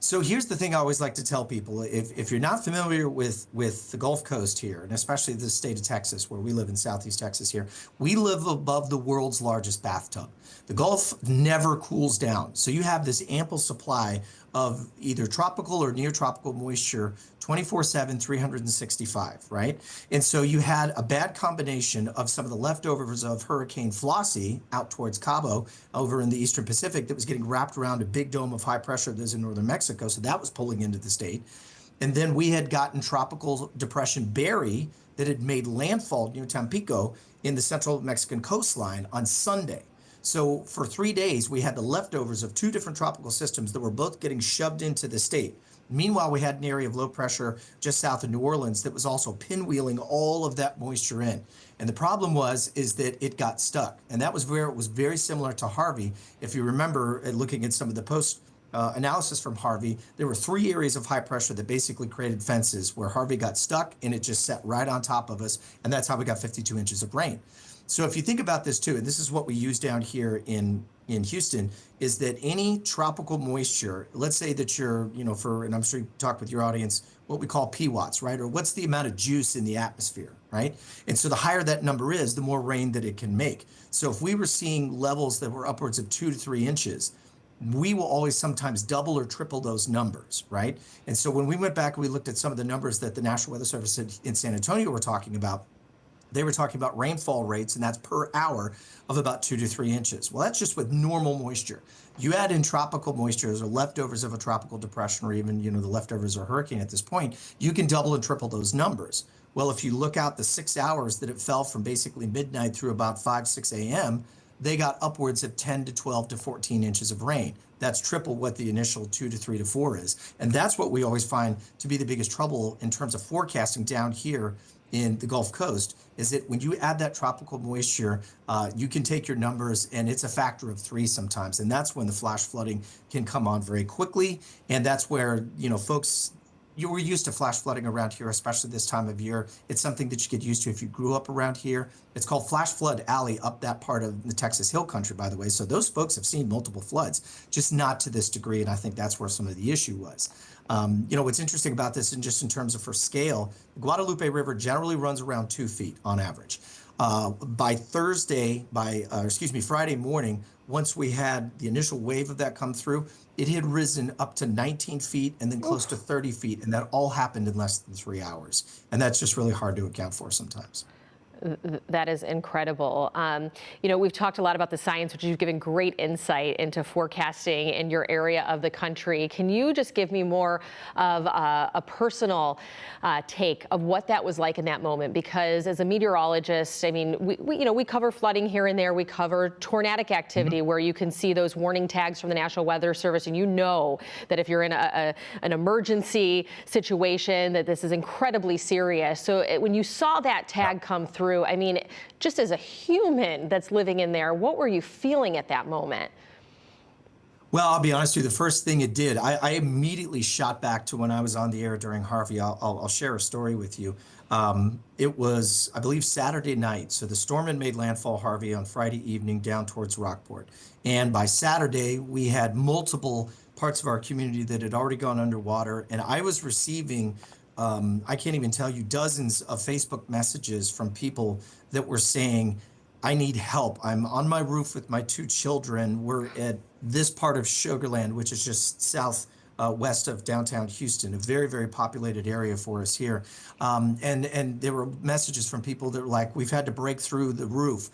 So here's the thing I always like to tell people: if you're not familiar with the Gulf Coast here, and especially the state of Texas, where we live in Southeast Texas here, we live above the world's largest bathtub. The Gulf never cools down, so you have this ample supply of either tropical or near tropical moisture 24/7, 365, right? And so you had a bad combination of some of the leftovers of Hurricane Flossie out towards Cabo over in the Eastern Pacific that was getting wrapped around a big dome of high pressure that's in northern Mexico. So that was pulling into the state. And then we had gotten Tropical Depression Barry that had made landfall near Tampico in the central Mexican coastline on Sunday. So for 3 days, we had the leftovers of two different tropical systems that were both getting shoved into the state. Meanwhile, we had an area of low pressure just south of New Orleans that was also pinwheeling all of that moisture in. And the problem is that it got stuck. And that was where it was very similar to Harvey. If you remember, looking at some of the analysis from Harvey, there were 3 areas of high pressure that basically created fences where Harvey got stuck and it just sat right on top of us. And that's how we got 52 inches of rain. So if you think about this too, and this is what we use down here in Houston, is that any tropical moisture, let's say that you're, and I'm sure you talk with your audience, what we call PWatts, right? Or what's the amount of juice in the atmosphere, right? And so the higher that number is, the more rain that it can make. So if we were seeing levels that were upwards of 2 to 3 inches, we will always sometimes double or triple those numbers, right? And so when we went back and we looked at some of the numbers that the National Weather Service in San Antonio were talking about, they were talking about rainfall rates, and that's per hour, of about 2 to 3 inches. Well, that's just with normal moisture. You add in tropical moisture or leftovers of a tropical depression, or even, the leftovers of a hurricane at this point, you can double and triple those numbers. Well, if you look out the 6 hours that it fell from basically midnight through about 5, 6 a.m., they got upwards of 10 to 12 to 14 inches of rain. That's triple what the initial 2 to 3 to 4 is. And that's what we always find to be the biggest trouble in terms of forecasting down here in the Gulf Coast, is that when you add that tropical moisture, you can take your numbers and it's a factor of 3 sometimes. And that's when the flash flooding can come on very quickly. And that's where, folks, you were used to flash flooding around here, especially this time of year. It's something that you get used to if you grew up around here. It's called Flash Flood Alley up that part of the Texas Hill Country, by the way. So those folks have seen multiple floods, just not to this degree. And I think that's where some of the issue was. What's interesting about this, and just in terms of for scale, the Guadalupe River generally runs around 2 feet on average. By Friday morning, once we had the initial wave of that come through, it had risen up to 19 feet and then close to 30 feet. And that all happened in less than 3 hours. And that's just really hard to account for sometimes. That is incredible. We've talked a lot about the science, which you've given great insight into forecasting in your area of the country. Can you just give me more of a personal take of what that was like in that moment? Because as a meteorologist, I mean, we cover flooding here and there. We cover tornadic activity where you can see those warning tags from the National Weather Service, and you know that if you're in an emergency situation, that this is incredibly serious. So when you saw that tag come through, I mean, just as a human that's living in there, what were you feeling at that moment? Well, I'll be honest with you, the first thing it did, I immediately shot back to when I was on the air during Harvey. I'll share a story with you. It was, I believe, Saturday night. So the storm had made landfall, Harvey, on Friday evening down towards Rockport. And by Saturday, we had multiple parts of our community that had already gone underwater. And I was receiving I can't even tell you dozens of Facebook messages from people that were saying, I need help. I'm on my roof with my 2 children. We're at this part of Sugarland, which is just south west of downtown Houston, a very, very populated area for us here. And there were messages from people that were like, we've had to break through the roof.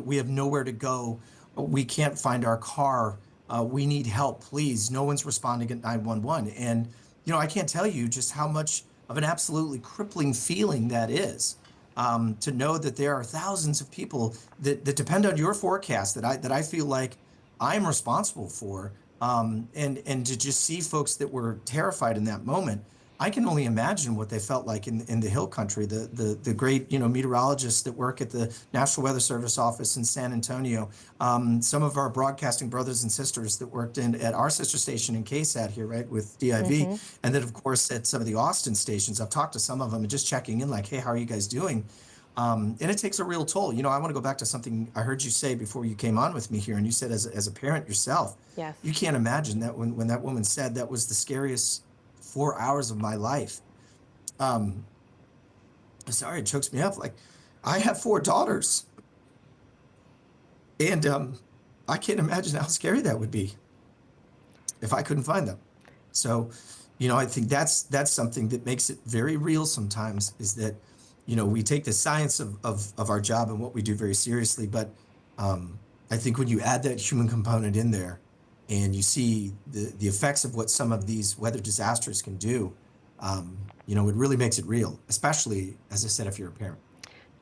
We have nowhere to go. We can't find our car. We need help, please. No one's responding at 911. And, you know, I can't tell you just how much of an absolutely crippling feeling that is. To know that there are thousands of people that depend on your forecast that I feel like I'm responsible for, and to just see folks that were terrified in that moment, I can only imagine what they felt like in the hill country. The great meteorologists that work at the National Weather Service office in San Antonio, some of our broadcasting brothers and sisters that worked at our sister station in KSAT here, right, with DIV, and then of course at some of the Austin stations. I've talked to some of them and just checking in, like, hey, how are you guys doing? And it takes a real toll. I want to go back to something I heard you say before you came on with me here, and you said as a parent yourself, Yes. you can't imagine that when that woman said that was the scariest 4 hours of my life. Sorry, it chokes me up. Like, I have 4 daughters, and I can't imagine how scary that would be if I couldn't find them. So, I think that's something that makes it very real sometimes, is that, we take the science of our job and what we do very seriously, but I think when you add that human component in there and you see the effects of what some of these weather disasters can do, it really makes it real, especially, as I said, if you're a parent.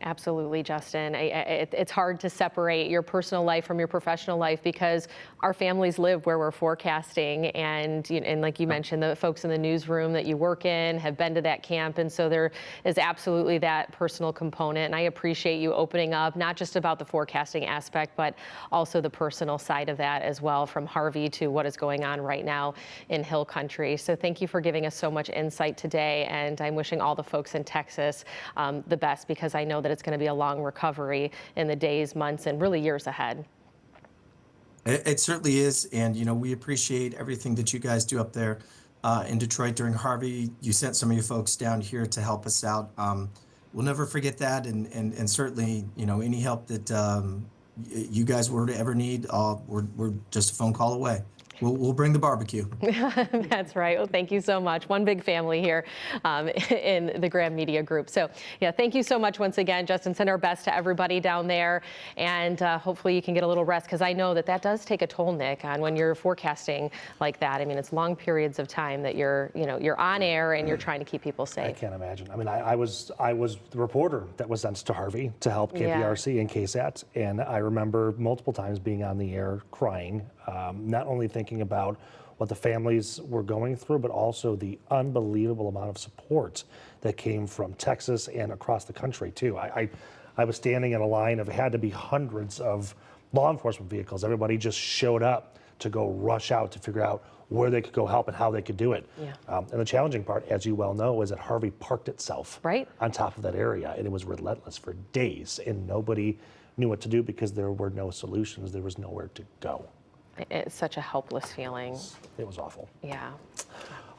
Absolutely, Justin. It's hard to separate your personal life from your professional life because our families live where we're forecasting. And like you mentioned, the folks in the newsroom that you work in have been to that camp. And so there is absolutely that personal component. And I appreciate you opening up, not just about the forecasting aspect, but also the personal side of that as well, from Harvey to what is going on right now in Hill Country. So thank you for giving us so much insight today. And I'm wishing all the folks in Texas the best, because I know that it's going to be a long recovery in the days, months, and really years ahead. It certainly is. And, we appreciate everything that you guys do up there in Detroit during Harvey. You sent some of your folks down here to help us out. We'll never forget that. And certainly, any help that you guys were to ever need, we're just a phone call away. We'll bring the barbecue. That's right. Well, thank you so much. One big family here in the Graham Media Group. So, yeah, thank you so much once again, Justin. Send our best to everybody down there, and hopefully you can get a little rest, because I know that does take a toll, Nick, on when you're forecasting like that. I mean, it's long periods of time that you're on air and you're trying to keep people safe. I can't imagine. I mean, I was the reporter that was sent to Harvey to help KPRC and KSAT, and I remember multiple times being on the air crying, not only thinking about what the families were going through, but also the unbelievable amount of support that came from Texas and across the country too. I was standing in a line of, it had to be hundreds of law enforcement vehicles. Everybody just showed up to go rush out to figure out where they could go help and how they could do it. Yeah. And the challenging part, as you well know, is that Harvey parked itself right on top of that area, and it was relentless for days, and nobody knew what to do because there were no solutions. There was nowhere to go. It's such a helpless feeling. It was awful. Yeah.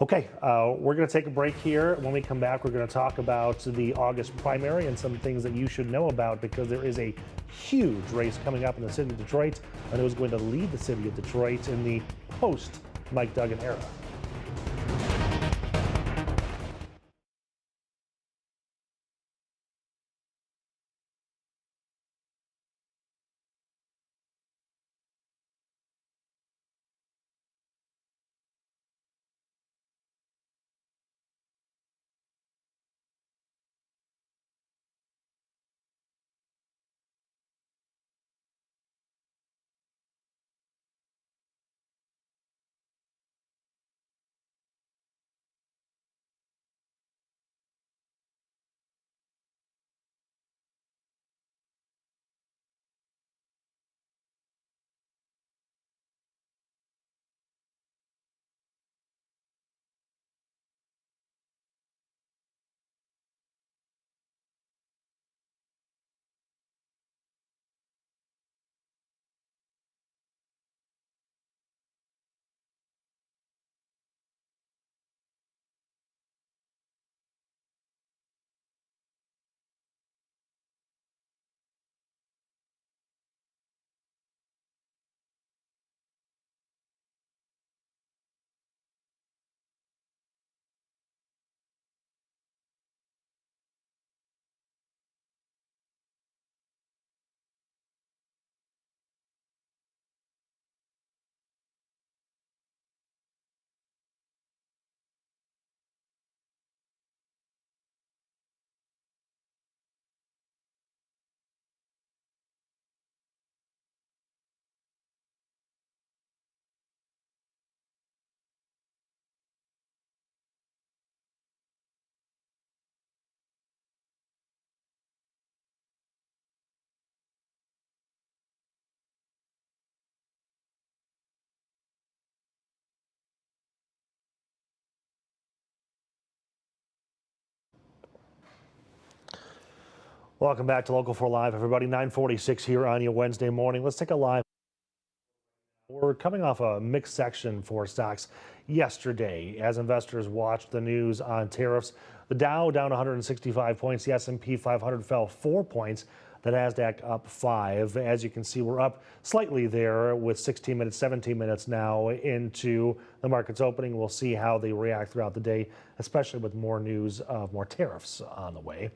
Okay, we're going to take a break here. When we come back, we're going to talk about the August primary and some things that you should know about, because there is a huge race coming up in the city of Detroit, and who's going to lead the city of Detroit in the post-Mike Duggan era. Welcome back to Local 4 Live, everybody. 9:46 here on your Wednesday morning. Let's take a live. We're coming off a mixed section for stocks yesterday as investors watched the news on tariffs. The Dow down 165 points. The S&P 500 fell 4 points. The Nasdaq up 5. As you can see, we're up slightly there with 16 minutes, 17 minutes now into the market's opening. We'll see how they react throughout the day, especially with more news of more tariffs on the way.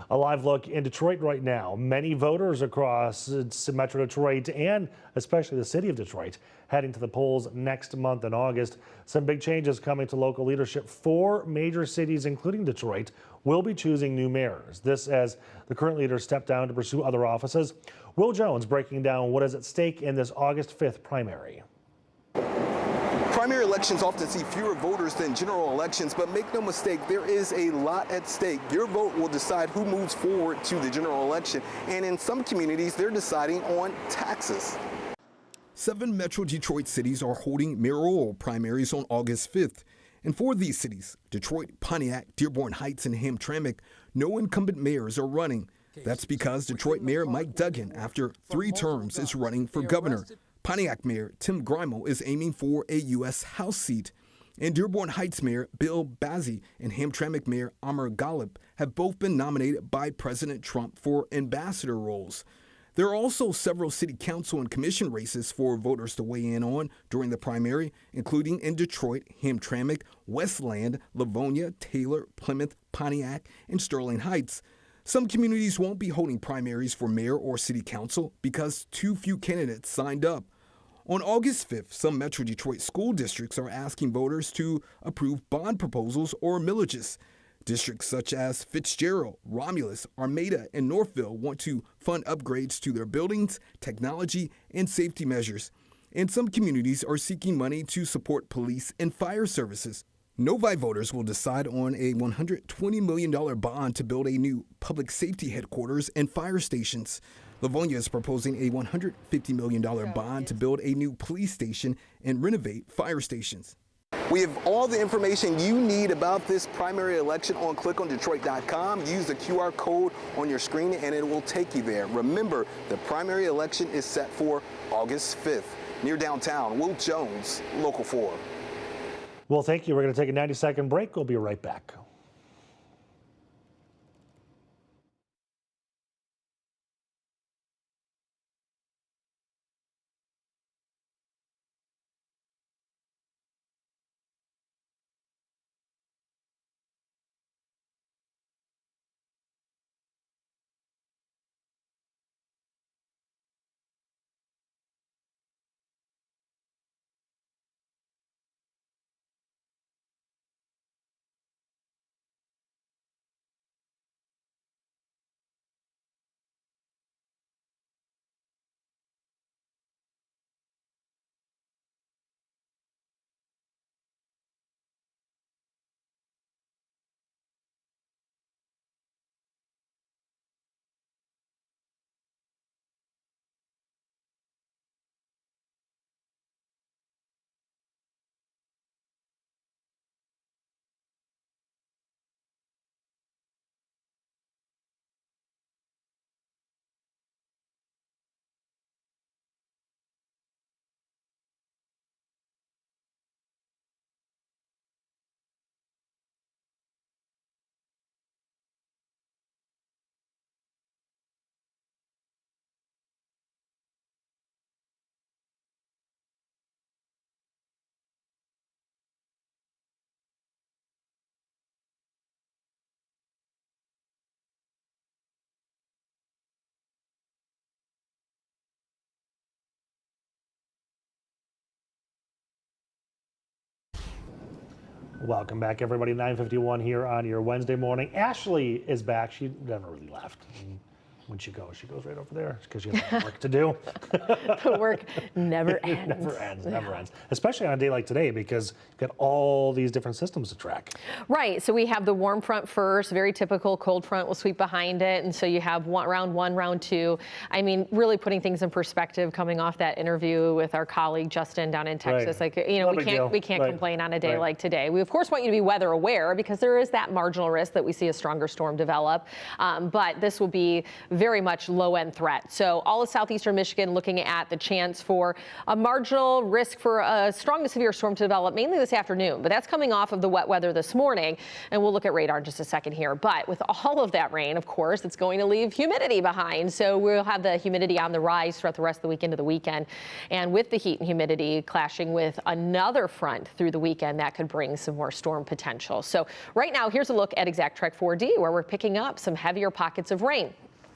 A live look in Detroit right now. Many voters across Metro Detroit and especially the city of Detroit heading to the polls next month in August. Some big changes coming to local leadership. 4 major cities, including Detroit, will be choosing new mayors. This as the current leaders step down to pursue other offices. Will Jones breaking down what is at stake in this August 5th primary. Primary elections often see fewer voters than general elections, but make no mistake, there is a lot at stake. Your vote will decide who moves forward to the general election, and in some communities, they're deciding on taxes. 7 Metro Detroit cities are holding mayoral primaries on August 5th. And for these cities, Detroit, Pontiac, Dearborn Heights, and Hamtramck, no incumbent mayors are running. That's because Detroit Mayor Mike Duggan, after 3 terms, is running for governor. Pontiac Mayor Tim Grimel is aiming for a U.S. House seat. And Dearborn Heights Mayor Bill Bazzi and Hamtramck Mayor Amar Ghalib have both been nominated by President Trump for ambassador roles. There are also several city council and commission races for voters to weigh in on during the primary, including in Detroit, Hamtramck, Westland, Livonia, Taylor, Plymouth, Pontiac, and Sterling Heights. Some communities won't be holding primaries for mayor or city council because too few candidates signed up. On August 5th, some Metro Detroit school districts are asking voters to approve bond proposals or millages. Districts such as Fitzgerald, Romulus, Armada, and Northville want to fund upgrades to their buildings, technology, and safety measures. And some communities are seeking money to support police and fire services. Novi voters will decide on a $120 million bond to build a new public safety headquarters and fire stations. Livonia is proposing a $150 million bond to build a new police station and renovate fire stations. We have all the information you need about this primary election on clickondetroit.com. Use the QR code on your screen and it will take you there. Remember, the primary election is set for August 5th. Near downtown, Will Jones, Local 4. Well, thank you. We're going to take a 90-second break. We'll be right back. Welcome back, everybody. 9:51 here on your Wednesday morning. Ashley is back. She never really left. when she goes. She goes right over there because she has work to do. The work never ends. Never ends. Especially on a day like today because you've got all these different systems to track. Right. So we have the warm front first, very typical. Cold front will sweep behind it. And so you have round one, round two. I mean, really putting things in perspective coming off that interview with our colleague Justin down in Texas. Right. Like, you know, we can't complain on a day like today. We, of course, want you to be weather aware because there is that marginal risk that we see a stronger storm develop. But this will be very much low-end threat. So all of southeastern Michigan looking at the chance for a marginal risk for a strong to severe storm to develop mainly this afternoon. But that's coming off of the wet weather this morning. And we'll look at radar in just a second here. But with all of that rain, of course, it's going to leave humidity behind. So we'll have the humidity on the rise throughout the rest of the week into the weekend. And with the heat and humidity clashing with another front through the weekend, that could bring some more storm potential. So right now, here's a look at ExactTrek 4D, where we're picking up some heavier pockets of rain.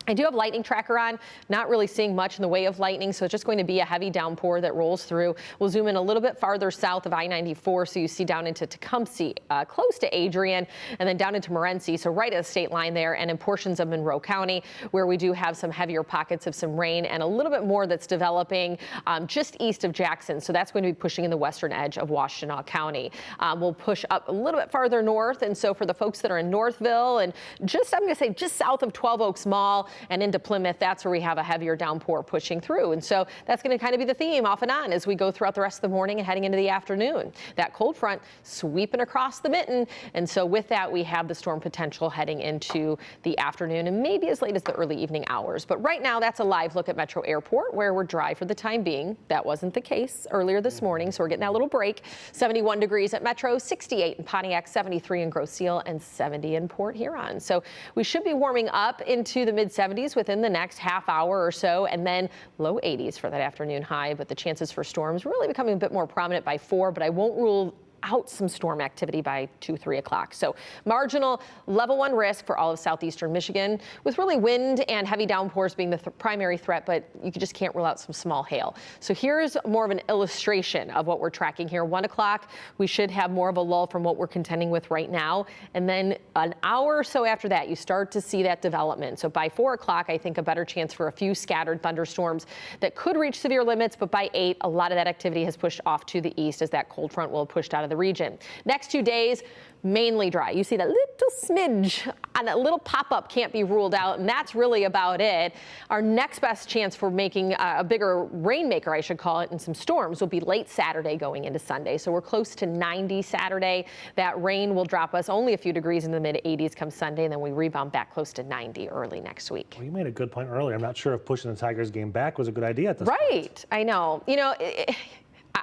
I do have lightning tracker on, not really seeing much in the way of lightning, so it's just going to be a heavy downpour that rolls through. We'll zoom in a little bit farther south of I-94, so you see down into Tecumseh, close to Adrian, and then down into Morenci, so right at the state line there, and in portions of Monroe County, where we do have some heavier pockets of some rain and a little bit more that's developing just east of Jackson, so that's going to be pushing in the western edge of Washtenaw County. We'll push up a little bit farther north, and so for the folks that are in Northville and just, I'm going to say, just south of 12 Oaks Mall, and into Plymouth, that's where we have a heavier downpour pushing through. And so that's going to kind of be the theme off and on as we go throughout the rest of the morning and heading into the afternoon. That cold front sweeping across the mitten. And so with that, we have the storm potential heading into the afternoon and maybe as late as the early evening hours. But right now, that's a live look at Metro Airport where we're dry for the time being. That wasn't the case earlier this morning, so we're getting that little break. 71 degrees at Metro, 68 in Pontiac, 73 in Grosse Ile, and 70 in Port Huron. So we should be warming up into the mid-70s within the next half hour or so, and then low 80s for that afternoon high. But the chances for storms really becoming a bit more prominent by 4, but I won't rule out some storm activity by 2, 3 o'clock. So marginal level 1 risk for all of southeastern Michigan, with really wind and heavy downpours being the primary threat, but you just can't rule out some small hail. So here's more of an illustration of what we're tracking here. 1 o'clock, we should have more of a lull from what we're contending with right now. And then an hour or so after that, you start to see that development. So by 4 o'clock, I think a better chance for a few scattered thunderstorms that could reach severe limits. But by 8, a lot of that activity has pushed off to the east as that cold front will have pushed out of the region. Next 2 days, mainly dry. You see that little smidge and that little pop-up can't be ruled out, and that's really about it. Our next best chance for making a bigger rainmaker, I should call it, and some storms will be late Saturday going into Sunday. So we're close to 90 Saturday. That rain will drop us only a few degrees in the mid-80s come Sunday, and then we rebound back close to 90 early next week. Well, you made a good point earlier. I'm not sure if pushing the Tigers game back was a good idea at this point. Right. I know. You know,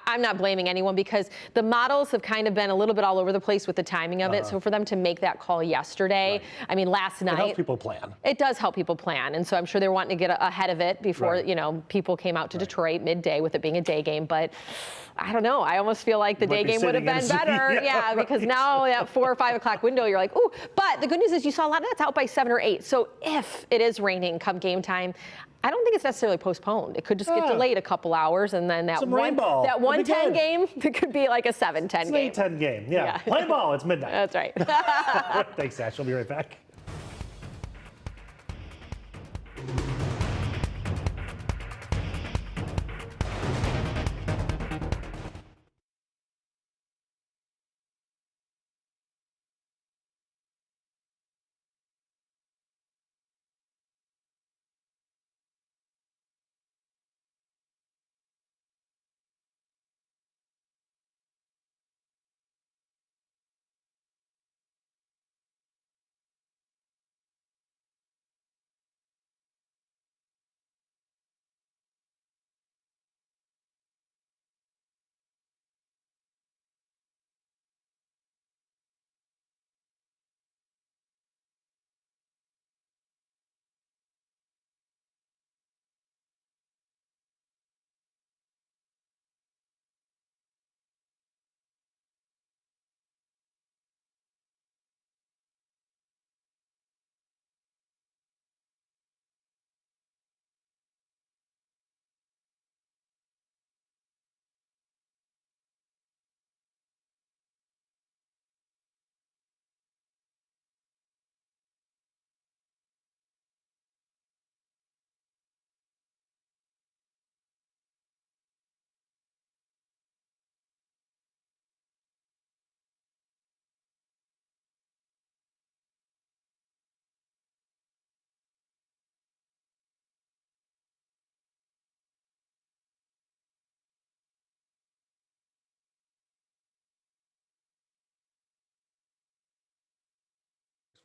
I'm not blaming anyone because the models have kind of been a little bit all over the place with the timing of it. So for them to make that call yesterday, I mean, last night. It helps people plan. It does help people plan. And so I'm sure they're wanting to get ahead of it before, you know, people came out to Detroit midday with it being a day game. But I don't know. I almost feel like the day game would have been better. Yeah, because now that 4 or 5 o'clock window, you're like, ooh. But the good news is you saw a lot of that's out by 7 or 8. So if it is raining come game time, I don't think it's necessarily postponed. It could just get delayed a couple hours, and then that that 1:10 game, it could be like a 7:10 game. 8:10 game, yeah. Play ball, it's midnight. That's right. Thanks, Ash. We'll be right back.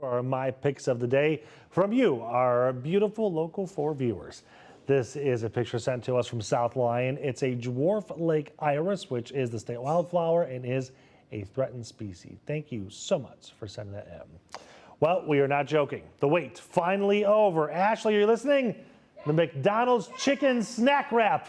For our My Picks of the Day from you, our beautiful Local 4 viewers. This is a picture sent to us from South Lyon. It's a dwarf lake iris, which is the state wildflower and is a threatened species. Thank you so much for sending that in. Well, we are not joking. The wait finally over. Ashley, are you listening? The McDonald's chicken snack wrap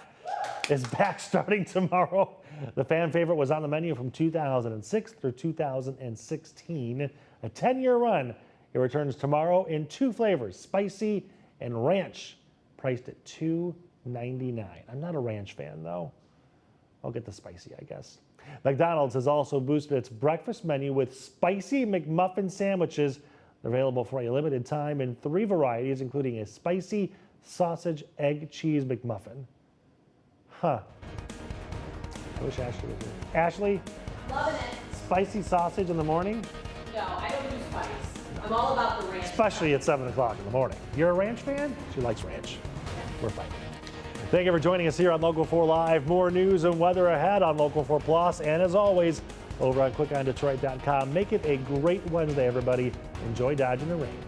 is back starting tomorrow. The fan favorite was on the menu from 2006 through 2016. A 10-year run. It returns tomorrow in 2 flavors, spicy and ranch, priced at $2.99. I'm not a ranch fan, though. I'll get the spicy, I guess. McDonald's has also boosted its breakfast menu with spicy McMuffin sandwiches. They're available for a limited time in 3 varieties, including a spicy sausage egg cheese McMuffin. Huh. I wish Ashley was here. Ashley? Loving it. Spicy sausage in the morning? No, I don't do spice. I'm all about the ranch. Especially at 7 o'clock in the morning. You're a ranch fan? She likes ranch. We're fighting. Thank you for joining us here on Local 4 Live. More news and weather ahead on Local 4 Plus. And as always, over on clickondetroit.com. Make it a great Wednesday, everybody. Enjoy dodging the rain.